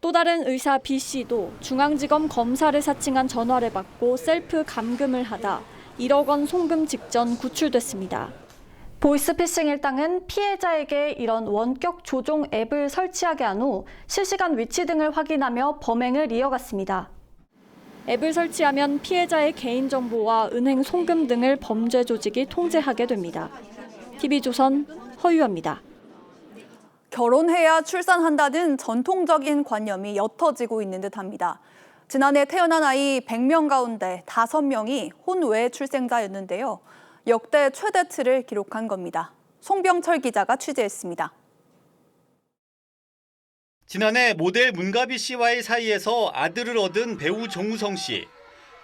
또 다른 의사 B씨도 중앙지검 검사를 사칭한 전화를 받고 셀프 감금을 하다 1억 원 송금 직전 구출됐습니다. 보이스피싱 일당은 피해자에게 이런 원격 조종 앱을 설치하게 한 후 실시간 위치 등을 확인하며 범행을 이어갔습니다. 앱을 설치하면 피해자의 개인정보와 은행 송금 등을 범죄 조직이 통제하게 됩니다. TV조선 허유아입니다. 결혼해야 출산한다는 전통적인 관념이 옅어지고 있는 듯합니다. 지난해 태어난 아이 100명 가운데 5명이 혼외 출생자였는데요. 역대 최대치를 기록한 겁니다. 송병철 기자가 취재했습니다. 지난해 모델 문가비 씨와의 사이에서 아들을 얻은 배우 정우성 씨.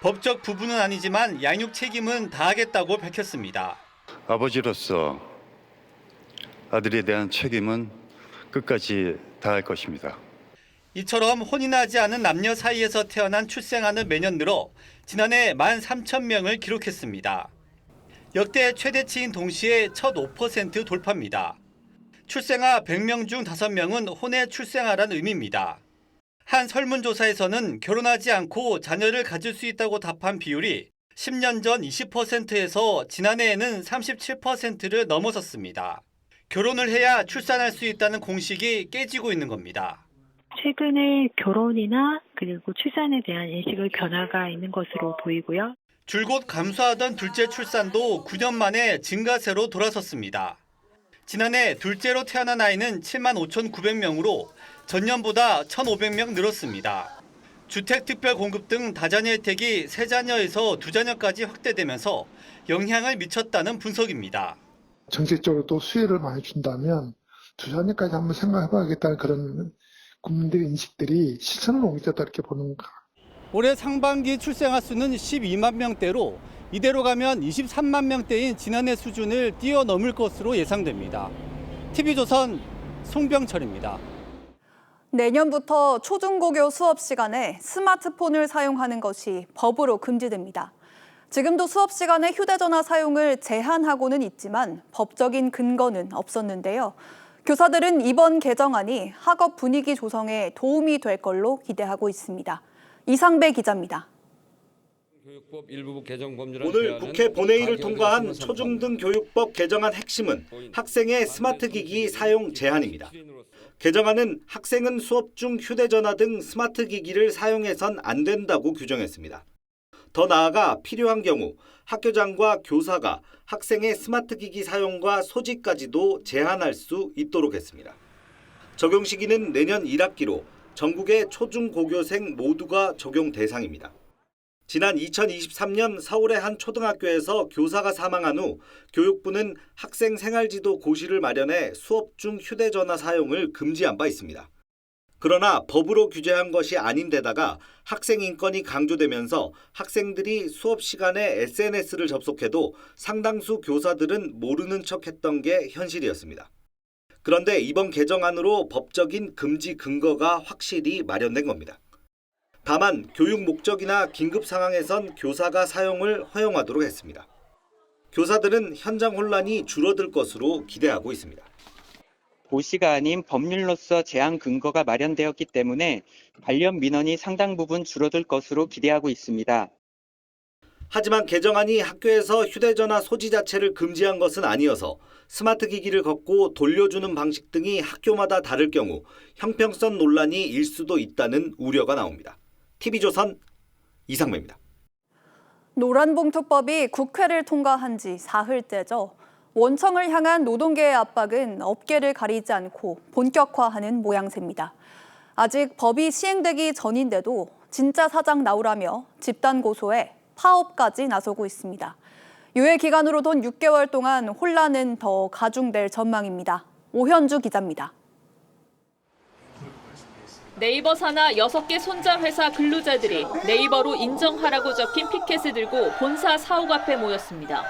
법적 부부는 아니지만 양육 책임은 다하겠다고 밝혔습니다. 아버지로서 아들에 대한 책임은 끝까지 다할 것입니다. 이처럼 혼인하지 않은 남녀 사이에서 태어난 출생아는 매년 늘어 지난해 13,000명을 기록했습니다. 역대 최대치인 동시에 첫 5% 돌파입니다. 출생아 100명 중 5명은 혼외 출생아란 의미입니다. 한 설문조사에서는 결혼하지 않고 자녀를 가질 수 있다고 답한 비율이 10년 전 20%에서 지난해에는 37%를 넘어섰습니다. 결혼을 해야 출산할 수 있다는 공식이 깨지고 있는 겁니다. 최근에 결혼이나 그리고 출산에 대한 인식의 변화가 있는 것으로 보이고요. 줄곧 감소하던 둘째 출산도 9년 만에 증가세로 돌아섰습니다. 지난해 둘째로 태어난 아이는 75,900명으로 전년보다 1,500명 늘었습니다. 주택특별 공급 등 다자녀 혜택이 3자녀에서 2자녀까지 확대되면서 영향을 미쳤다는 분석입니다. 정책적으로도 수혜를 많이 준다면 2자녀까지 한번 생각해봐야겠다는 그런 국민들의 인식들이 실천으로 옮겨졌다 이렇게 보는 것. 올해 상반기 출생아 수는 12만 명대로 이대로 가면 23만 명대인 지난해 수준을 뛰어넘을 것으로 예상됩니다. TV조선 송병철입니다. 내년부터 초중고교 수업 시간에 스마트폰을 사용하는 것이 법으로 금지됩니다. 지금도 수업 시간에 휴대전화 사용을 제한하고는 있지만 법적인 근거는 없었는데요. 교사들은 이번 개정안이 학업 분위기 조성에 도움이 될 걸로 기대하고 있습니다. 이상배 기자입니다. 오늘 국회 본회의를 통과한 초중등교육법 개정안 핵심은 학생의 스마트기기 사용 제한입니다. 개정안은 학생은 수업 중 휴대전화 등 스마트기기를 사용해선 안 된다고 규정했습니다. 더 나아가 필요한 경우 학교장과 교사가 학생의 스마트기기 사용과 소지까지도 제한할 수 있도록 했습니다. 적용 시기는 내년 1학기로 전국의 초중고교생 모두가 적용 대상입니다. 지난 2023년 서울의 한 초등학교에서 교사가 사망한 후 교육부는 학생 생활지도 고시를 마련해 수업 중 휴대전화 사용을 금지한 바 있습니다. 그러나 법으로 규제한 것이 아닌 데다가 학생 인권이 강조되면서 학생들이 수업 시간에 SNS를 접속해도 상당수 교사들은 모르는 척했던 게 현실이었습니다. 그런데 이번 개정안으로 법적인 금지 근거가 확실히 마련된 겁니다. 다만 교육 목적이나 긴급 상황에선 교사가 사용을 허용하도록 했습니다. 교사들은 현장 혼란이 줄어들 것으로 기대하고 있습니다. 고시가 아닌 법률로서 제한 근거가 마련되었기 때문에 관련 민원이 상당 부분 줄어들 것으로 기대하고 있습니다. 하지만 개정안이 학교에서 휴대전화 소지 자체를 금지한 것은 아니어서 스마트 기기를 걷고 돌려주는 방식 등이 학교마다 다를 경우 형평성 논란이 일 수도 있다는 우려가 나옵니다. TV조선 이상매입니다. 노란봉투법이 국회를 통과한 지 사흘째죠. 원청을 향한 노동계의 압박은 업계를 가리지 않고 본격화하는 모양새입니다. 아직 법이 시행되기 전인데도 진짜 사장 나오라며 집단 고소에 파업까지 나서고 있습니다. 유예 기간으로 돈 6개월 동안 혼란은 더 가중될 전망입니다. 오현주 기자입니다. 네이버 산하 6개 손자 회사 근로자들이 네이버로 인정하라고 적힌 피켓을 들고 본사 사옥 앞에 모였습니다.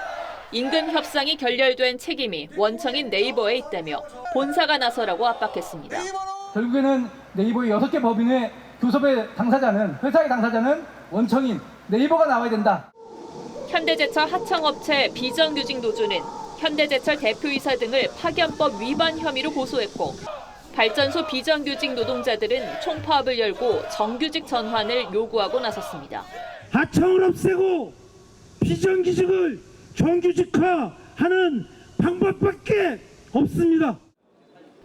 임금 협상이 결렬된 책임이 원청인 네이버에 있다며 본사가 나서라고 압박했습니다. 결국에는 네이버의 6개 법인의 교섭의 당사자는, 회사의 당사자는 원청인 네이버가 나와야 된다. 현대제철 하청업체 비정규직 노조는 현대제철 대표이사 등을 파견법 위반 혐의로 고소했고, 발전소 비정규직 노동자들은 총파업을 열고 정규직 전환을 요구하고 나섰습니다. 하청을 없애고 비정규직을 정규직화하는 방법밖에 없습니다.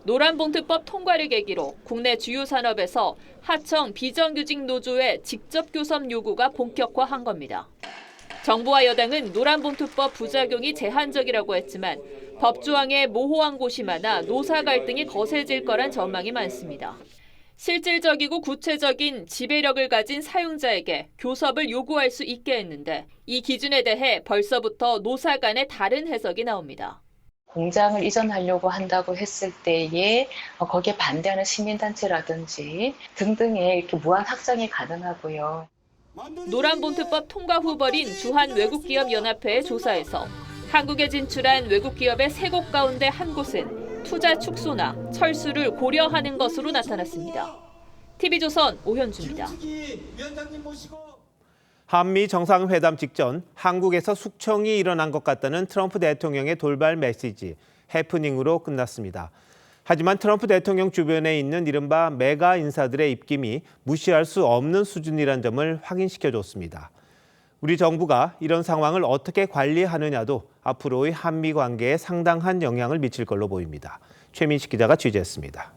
노란봉투법 통과를 계기로 국내 주요 산업에서 하청 비정규직 노조의 직접 교섭 요구가 본격화한 겁니다. 정부와 여당은 노란봉투법 부작용이 제한적이라고 했지만 법조항에 모호한 곳이 많아 노사 갈등이 거세질 거란 전망이 많습니다. 실질적이고 구체적인 지배력을 가진 사용자에게 교섭을 요구할 수 있게 했는데 이 기준에 대해 벌써부터 노사 간의 다른 해석이 나옵니다. 공장을 이전하려고 한다고 했을 때에 거기에 반대하는 시민단체라든지 등등의 이렇게 무한 확장이 가능하고요. 노란봉투법 통과 후 벌인 주한외국기업연합회의 조사에서 한국에 진출한 외국기업의 3곳 가운데 한 곳은 투자 축소나 철수를 고려하는 것으로 나타났습니다. TV조선 오현주입니다. 한미 정상회담 직전 한국에서 숙청이 일어난 것 같다는 트럼프 대통령의 돌발 메시지, 해프닝으로 끝났습니다. 하지만 트럼프 대통령 주변에 있는 이른바 메가 인사들의 입김이 무시할 수 없는 수준이란 점을 확인시켜줬습니다. 우리 정부가 이런 상황을 어떻게 관리하느냐도 앞으로의 한미 관계에 상당한 영향을 미칠 걸로 보입니다. 최민식 기자가 취재했습니다.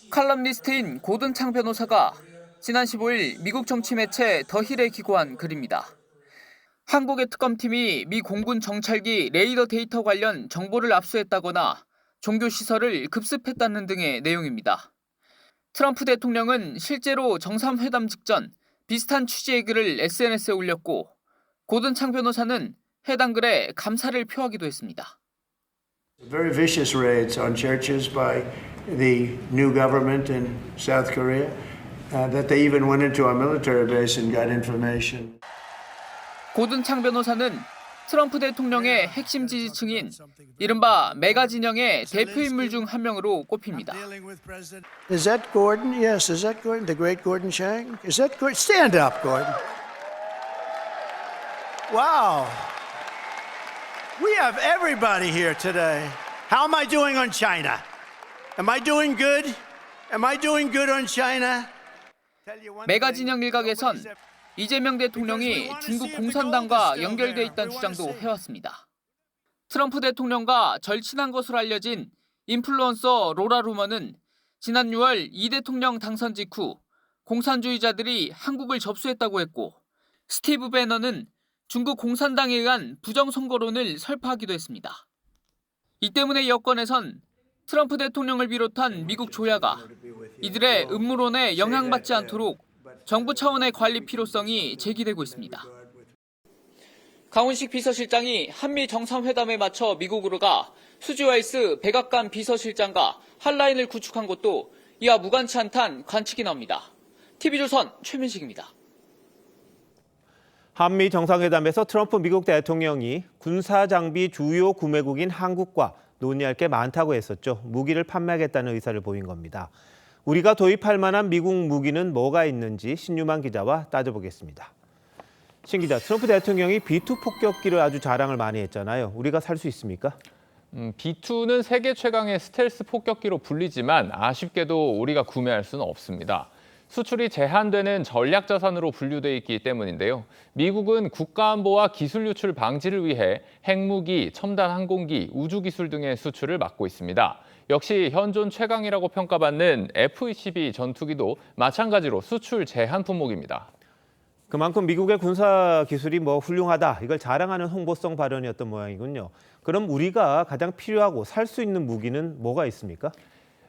칼럼니스트인 고든창 변호사가 지난 15일 미국 정치 매체 더 힐에 기고한 글입니다. 한국의 특검팀이 미 공군 정찰기 레이더 데이터 관련 정보를 압수했다거나 종교시설을 급습했다는 등의 내용입니다. 트럼프 대통령은 실제로 정상회담 직전 비슷한 취지의 글을 SNS에 올렸고 고든창 변호사는 해당 글에 감사를 표하기도 했습니다. Very vicious raids on churches by the new government in South Korea. That they even went into our military base and got information. 고든창 변호사는 트럼프 대통령의 핵심 지지층인 이른바 메가 진영의 대표 인물 중 한 명으로 꼽힙니다. Is that Gordon? Yes, is that Gordon? The great Gordon Chang? Is that Gordon? Stand up, Gordon. Wow. We have everybody here today. How am I doing on China? Am I doing good? Am I doing good on China? 메가 진영 일각에선 이재명 대통령이 중국 공산당과 연결돼 있다는 주장도 해왔습니다. 트럼프 대통령과 절친한 것으로 알려진 인플루언서 로라 루머는 지난 6월 이 대통령 당선 직후 공산주의자들이 한국을 접수했다고 했고, 스티브 배너는 중국 공산당에 의한 부정선거론을 설파하기도 했습니다. 이 때문에 여권에선 트럼프 대통령을 비롯한 미국 조야가 이들의 음모론에 영향받지 않도록 정부 차원의 관리 필요성이 제기되고 있습니다. 강훈식 비서실장이 한미 정상회담에 맞춰 미국으로 가 수지와이스 백악관 비서실장과 핫라인을 구축한 것도 이와 무관치 않다는 관측이 나옵니다. TV조선 최민식입니다. 한미 정상회담에서 트럼프 미국 대통령이 군사장비 주요 구매국인 한국과 논의할 게 많다고 했었죠. 무기를 판매하겠다는 의사를 보인 겁니다. 우리가 도입할 만한 미국 무기는 뭐가 있는지 신유만 기자와 따져보겠습니다. 신 기자, 트럼프 대통령이 B2 폭격기를 아주 자랑을 많이 했잖아요. 우리가 살 수 있습니까? B2는 세계 최강의 스텔스 폭격기로 불리지만 아쉽게도 우리가 구매할 수는 없습니다. 수출이 제한되는 전략 자산으로 분류돼 있기 때문인데요. 미국은 국가안보와 기술 유출 방지를 위해 핵무기, 첨단 항공기, 우주기술 등의 수출을 막고 있습니다. 역시 현존 최강이라고 평가받는 F-22 전투기도 마찬가지로 수출 제한 품목입니다. 그만큼 미국의 군사 기술이 훌륭하다, 이걸 자랑하는 홍보성 발언이었던 모양이군요. 그럼 우리가 가장 필요하고 살 수 있는 무기는 뭐가 있습니까?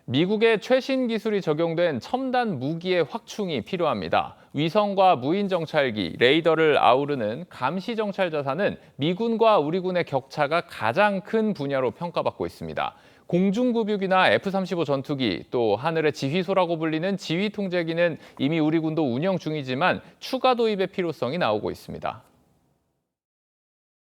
미국의 최신 기술이 적용된 첨단 무기의 확충이 필요합니다. 위성과 무인 정찰기, 레이더를 아우르는 감시 정찰 자산은 미군과 우리 군의 격차가 가장 큰 분야로 평가받고 있습니다. 공중급유기나 F-35 전투기, 또 하늘의 지휘소라고 불리는 지휘통제기는 이미 우리 군도 운영 중이지만 추가 도입의 필요성이 나오고 있습니다.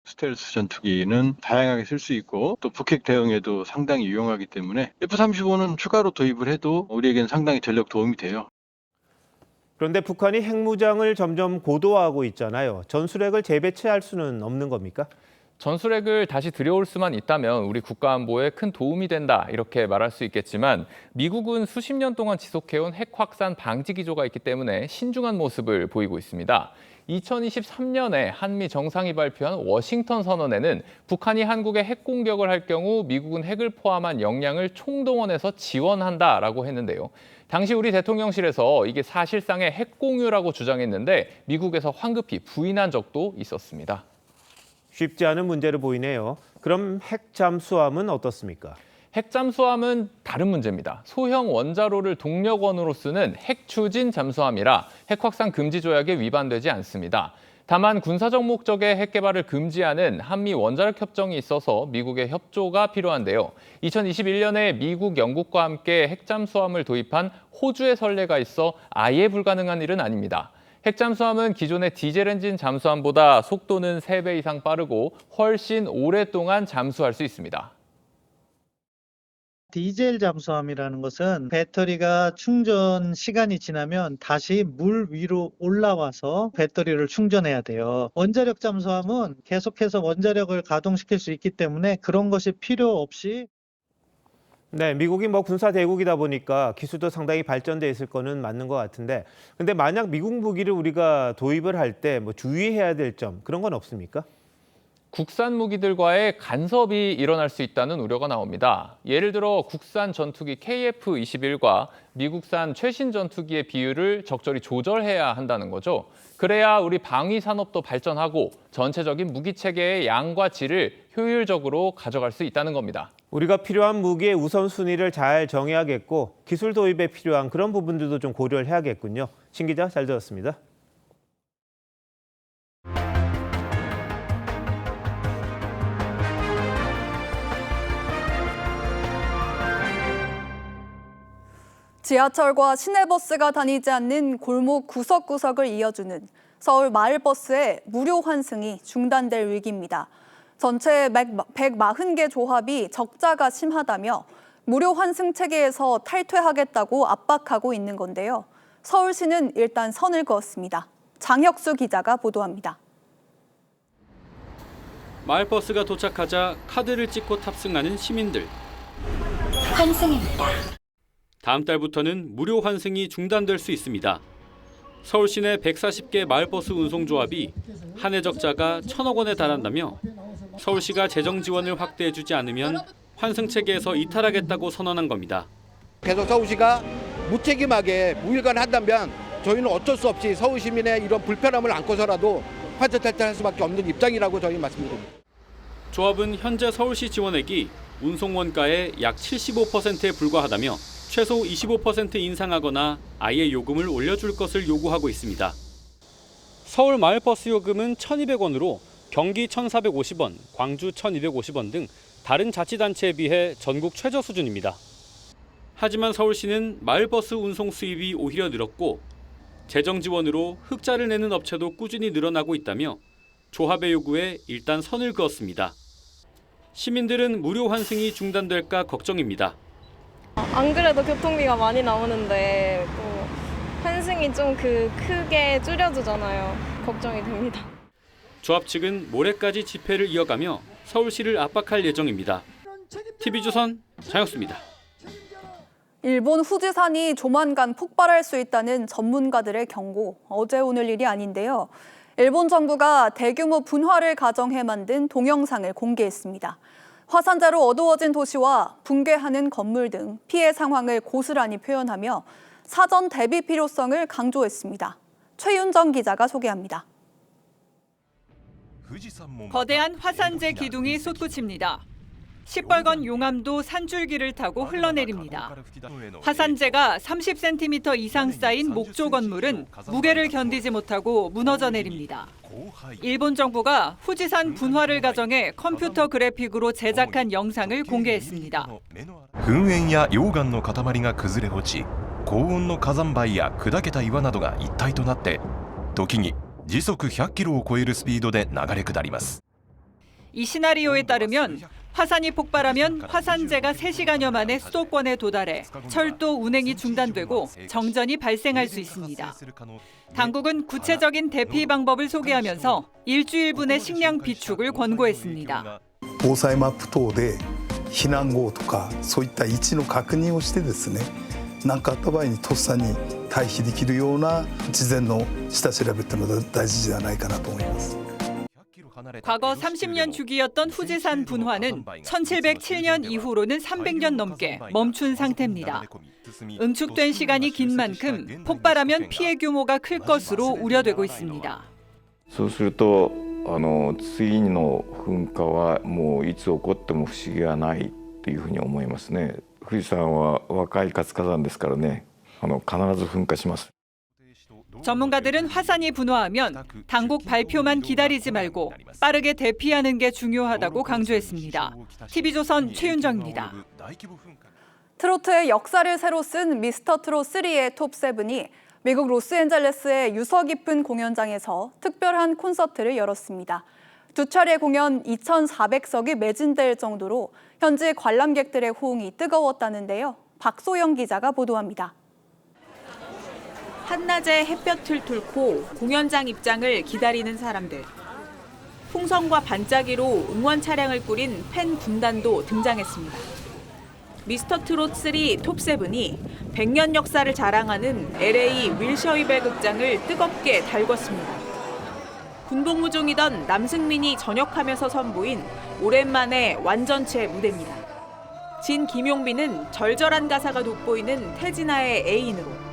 스텔스 전투기는 다양하게 쓸 수 있고 또 북핵 대응에도 상당히 유용하기 때문에 F-35는 추가로 도입을 해도 우리에게는 상당히 전력 도움이 돼요. 그런데 북한이 핵무장을 점점 고도화하고 있잖아요. 전술핵을 재배치할 수는 없는 겁니까? 전술핵을 다시 들여올 수만 있다면 우리 국가안보에 큰 도움이 된다, 이렇게 말할 수 있겠지만 미국은 수십 년 동안 지속해온 핵 확산 방지 기조가 있기 때문에 신중한 모습을 보이고 있습니다. 2023년에 한미 정상이 발표한 워싱턴 선언에는 북한이 한국에 핵 공격을 할 경우 미국은 핵을 포함한 역량을 총동원해서 지원한다라고 했는데요. 당시 우리 대통령실에서 이게 사실상의 핵 공유라고 주장했는데 미국에서 황급히 부인한 적도 있었습니다. 쉽지 않은 문제로 보이네요. 그럼 핵 잠수함은 어떻습니까? 핵 잠수함은 다른 문제입니다. 소형 원자로를 동력원으로 쓰는 핵 추진 잠수함이라 핵 확산 금지 조약에 위반되지 않습니다. 다만 군사적 목적의 핵 개발을 금지하는 한미 원자력 협정이 있어서 미국의 협조가 필요한데요. 2021년에 미국, 영국과 함께 핵 잠수함을 도입한 호주의 선례가 있어 아예 불가능한 일은 아닙니다. 핵 잠수함은 기존의 디젤 엔진 잠수함보다 속도는 3배 이상 빠르고 훨씬 오랫동안 잠수할 수 있습니다. 디젤 잠수함이라는 것은 배터리가 충전 시간이 지나면 다시 물 위로 올라와서 배터리를 충전해야 돼요. 원자력 잠수함은 계속해서 원자력을 가동시킬 수 있기 때문에 그런 것이 필요 없이 네, 미국이 군사 대국이다 보니까 기술도 상당히 발전돼 있을 거는 맞는 것 같은데, 근데 만약 미국 무기를 우리가 도입을 할 때 주의해야 될 점, 그런 건 없습니까? 국산 무기들과의 간섭이 일어날 수 있다는 우려가 나옵니다. 예를 들어 국산 전투기 KF-21과 미국산 최신 전투기의 비율을 적절히 조절해야 한다는 거죠. 그래야 우리 방위 산업도 발전하고 전체적인 무기 체계의 양과 질을 효율적으로 가져갈 수 있다는 겁니다. 우리가 필요한 무기의 우선순위를 잘 정해야겠고 기술 도입에 필요한 그런 부분들도 좀 고려를 해야겠군요. 신 기자, 잘 들었습니다. 지하철과 시내버스가 다니지 않는 골목 구석구석을 이어주는 서울 마을버스의 무료 환승이 중단될 위기입니다. 전체 140개 조합이 적자가 심하다며 무료 환승 체계에서 탈퇴하겠다고 압박하고 있는 건데요. 서울시는 일단 선을 그었습니다. 장혁수 기자가 보도합니다. 마을버스가 도착하자 카드를 찍고 탑승하는 시민들. 환승입니다. 다음 달부터는 무료 환승이 중단될 수 있습니다. 서울 시내 140개 마을버스 운송조합이 한 해 적자가 1,000억 원에 달한다며 서울시가 재정 지원을 확대해주지 않으면 환승 체계에서 이탈하겠다고 선언한 겁니다. 계속 서울시가 무책임하게 무일관 한다면 저희는 어쩔 수 없이 서울 시민의 이런 불편함을 안고서라도 환승 탈퇴할 수밖에 없는 입장이라고 저희 말씀드립니다. 조합은 현재 서울시 지원액이 운송 원가의 약 75%에 불과하다며 최소 25% 인상하거나 아예 요금을 올려줄 것을 요구하고 있습니다. 서울 마을버스 요금은 1,200원으로 경기 1,450원, 광주 1,250원 등 다른 자치단체에 비해 전국 최저 수준입니다. 하지만 서울시는 마을버스 운송 수입이 오히려 늘었고 재정 지원으로 흑자를 내는 업체도 꾸준히 늘어나고 있다며 조합의 요구에 일단 선을 그었습니다. 시민들은 무료 환승이 중단될까 걱정입니다. 안 그래도 교통비가 많이 나오는데 또 환승이 좀 크게 줄여주잖아요. 걱정이 됩니다. 조합 측은 모레까지 집회를 이어가며 서울시를 압박할 예정입니다. TV조선 장혁수입니다. 일본 후지산이 조만간 폭발할 수 있다는 전문가들의 경고, 어제 오늘 일이 아닌데요. 일본 정부가 대규모 분화를 가정해 만든 동영상을 공개했습니다. 화산재로 어두워진 도시와 붕괴하는 건물 등 피해 상황을 고스란히 표현하며 사전 대비 필요성을 강조했습니다. 최윤정 기자가 소개합니다. 거대한 화산재 기둥이 솟구칩니다. 시뻘건 용암도 산줄기를 타고 흘러내립니다. 화산재가 30cm 이상 쌓인 목조 건물은 무게를 견디지 못하고 무너져 내립니다. 일본 정부가 후지산 분화를 가정해 컴퓨터 그래픽으로 제작한 영상을 공개했습니다.噴煙や溶岩の塊が崩れ落ち、高温の火山灰や砕けた岩などが一体となって、時に時速100キロを超えるスピードで流れ下ります。 이 시나리오에 따르면 화산이 폭발하면 화산재가 3시간여 만에 수도권에 도달해 철도 운행이 중단되고 정전이 발생할 수 있습니다. 당국은 구체적인 대피 방법을 소개하면서 일주일분의 식량 비축을 권고했습니다. 防災マップ等で避難号とかそういった位置の確認をしてですね、何かあった場合にとっさに退避できるような事前の下調べというのが大事じゃないかなと思います。 과거 30년 주기였던 후지산 분화는 1707년 이후로는 300년 넘게 멈춘 상태입니다. 응축된 시간이 긴 만큼 폭발하면 피해 규모가 클 것으로 우려되고 있습니다. そうすると次の噴火はもういつ起こっても不思議はないというふうに思いますね。富士山は若い活火山ですからね、必ず噴火します。 전문가들은 화산이 분화하면 당국 발표만 기다리지 말고 빠르게 대피하는 게 중요하다고 강조했습니다. TV조선 최윤정입니다. 트로트의 역사를 새로 쓴 미스터 트롯 3의 톱7이 미국 로스앤젤레스의 유서 깊은 공연장에서 특별한 콘서트를 열었습니다. 두 차례 공연 2,400석이 매진될 정도로 현지 관람객들의 호응이 뜨거웠다는데요. 박소영 기자가 보도합니다. 한낮에 햇볕을 뚫고 공연장 입장을 기다리는 사람들. 풍선과 반짝이로 응원 차량을 꾸린 팬 군단도 등장했습니다. 미스터 트롯 3 톱7이 100년 역사를 자랑하는 LA 윌셔이벨 극장을 뜨겁게 달궜습니다. 군복무종이던 남승민이 전역하면서 선보인 오랜만에 완전체 무대입니다. 진 김용빈은 절절한 가사가 돋보이는 태진아의 애인으로,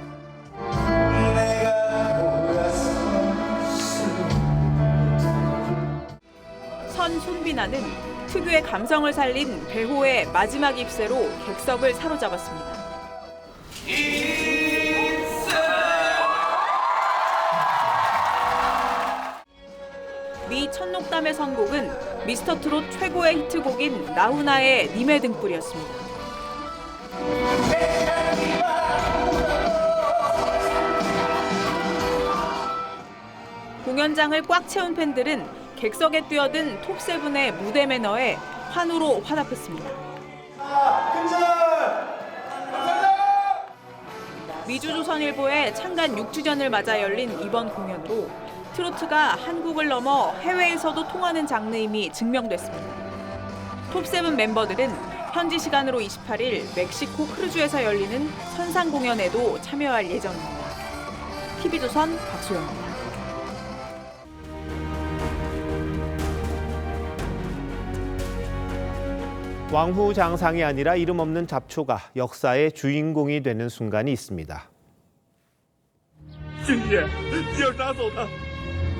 선 손비나는 특유의 감성을 살린 배호의 마지막 입세로 객석을 사로잡았습니다. 미 천록담의 선곡은 미스터 트롯 최고의 히트곡인 나훈아의 님의 등불이었습니다. 공연장을 꽉 채운 팬들은 객석에 뛰어든 톱7의 무대 매너에 환호로 화답했습니다. 미주조선일보의 창간 6주년을 맞아 열린 이번 공연도 트로트가 한국을 넘어 해외에서도 통하는 장르임이 증명됐습니다. 톱7 멤버들은 현지 시간으로 28일 멕시코 크루즈에서 열리는 선상 공연에도 참여할 예정입니다. TV조선 박소영입니다. 왕후장상이 아니라 이름 없는 잡초가 역사의 주인공이 되는 순간이 있습니다. 军爷，你要拿走他，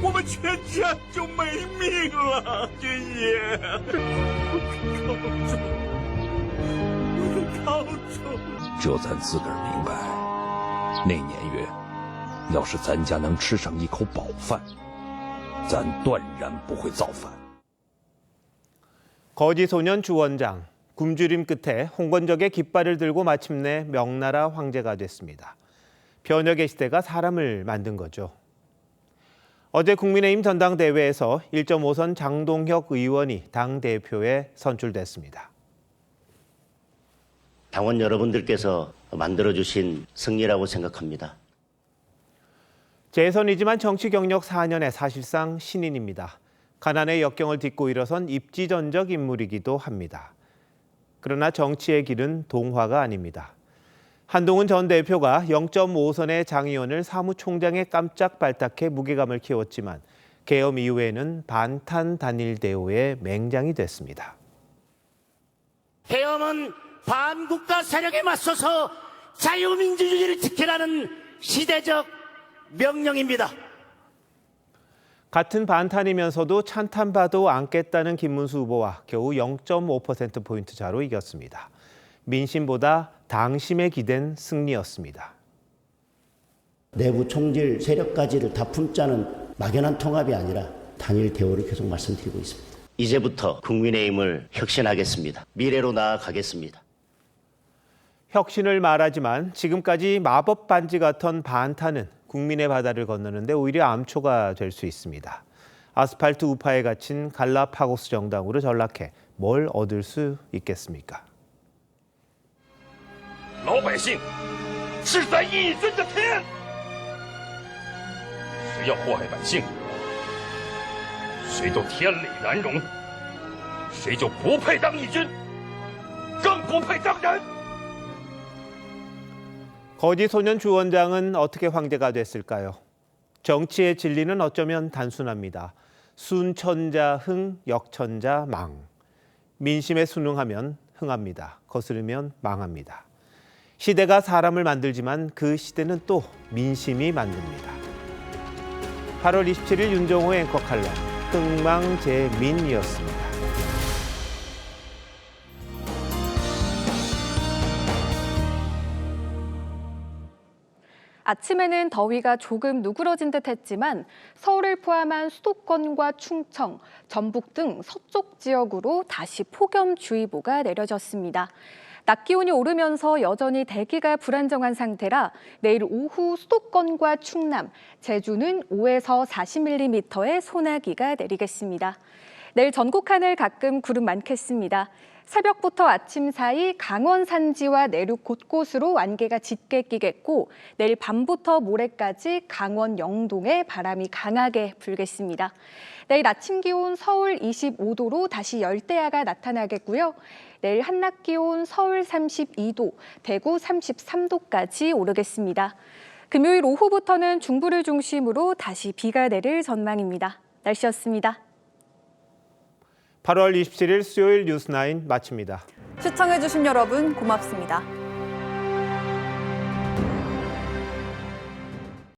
我们全家就没命了。军爷，靠住！只有咱自个儿明白，那年月，要是咱家能吃上一口饱饭，咱断然不会造反。 거지 소년 주원장, 굶주림 끝에 홍건적의 깃발을 들고 마침내 명나라 황제가 됐습니다. 변혁의 시대가 사람을 만든 거죠. 어제 국민의힘 전당대회에서 1.5선 장동혁 의원이 당대표에 선출됐습니다. 당원 여러분들께서 만들어주신 승리라고 생각합니다. 재선이지만 정치 경력 4년에 사실상 신인입니다. 가난의 역경을 딛고 일어선 입지전적 인물이기도 합니다. 그러나 정치의 길은 동화가 아닙니다. 한동훈 전 대표가 0.5선의 장 의원을 사무총장에 깜짝 발탁해 무게감을 키웠지만 계엄 이후에는 반탄 단일 대우의 맹장이 됐습니다. 계엄은 반국가 세력에 맞서서 자유민주주의를 지키라는 시대적 명령입니다. 같은 반탄이면서도 찬탄봐도 않겠다는 김문수 후보와 겨우 0.5%포인트 차로 이겼습니다. 민심보다 당심에 기댄 승리였습니다. 내부 총질 세력까지를 다 품자는 막연한 통합이 아니라 단일 대우를 계속 말씀드리고 있습니다. 이제부터 국민의힘을 혁신하겠습니다. 미래로 나아가겠습니다. 혁신을 말하지만 지금까지 마법 반지 같던 반탄은 국민의 바다를 건너는데 오히려 암초가 될 수 있습니다. 아스팔트 우파에 갇힌 갈라파고스 정당으로 전락해 뭘 얻을 수 있겠습니까? 老百姓是在一尊的天，谁要祸害百姓，谁都天理难容，谁就不配当义军，更不配当人。 거지 소년 주원장은 어떻게 황제가 됐을까요? 정치의 진리는 어쩌면 단순합니다. 순천자 흥, 역천자 망. 민심에 순응하면 흥합니다. 거스르면 망합니다. 시대가 사람을 만들지만 그 시대는 또 민심이 만듭니다. 8월 27일 윤정호 앵커 칼럼 흥망제민이었습니다. 아침에는 더위가 조금 누그러진 듯 했지만 서울을 포함한 수도권과 충청, 전북 등 서쪽 지역으로 다시 폭염주의보가 내려졌습니다. 낮 기온이 오르면서 여전히 대기가 불안정한 상태라 내일 오후 수도권과 충남, 제주는 5에서 40mm의 소나기가 내리겠습니다. 내일 전국 하늘 가끔 구름 많겠습니다. 새벽부터 아침 사이 강원 산지와 내륙 곳곳으로 안개가 짙게 끼겠고 내일 밤부터 모레까지 강원 영동에 바람이 강하게 불겠습니다. 내일 아침 기온 서울 25도로 다시 열대야가 나타나겠고요. 내일 한낮 기온 서울 32도, 대구 33도까지 오르겠습니다. 금요일 오후부터는 중부를 중심으로 다시 비가 내릴 전망입니다. 날씨였습니다. 8월 27일 수요일 뉴스9 마칩니다. 시청해주신 여러분 고맙습니다.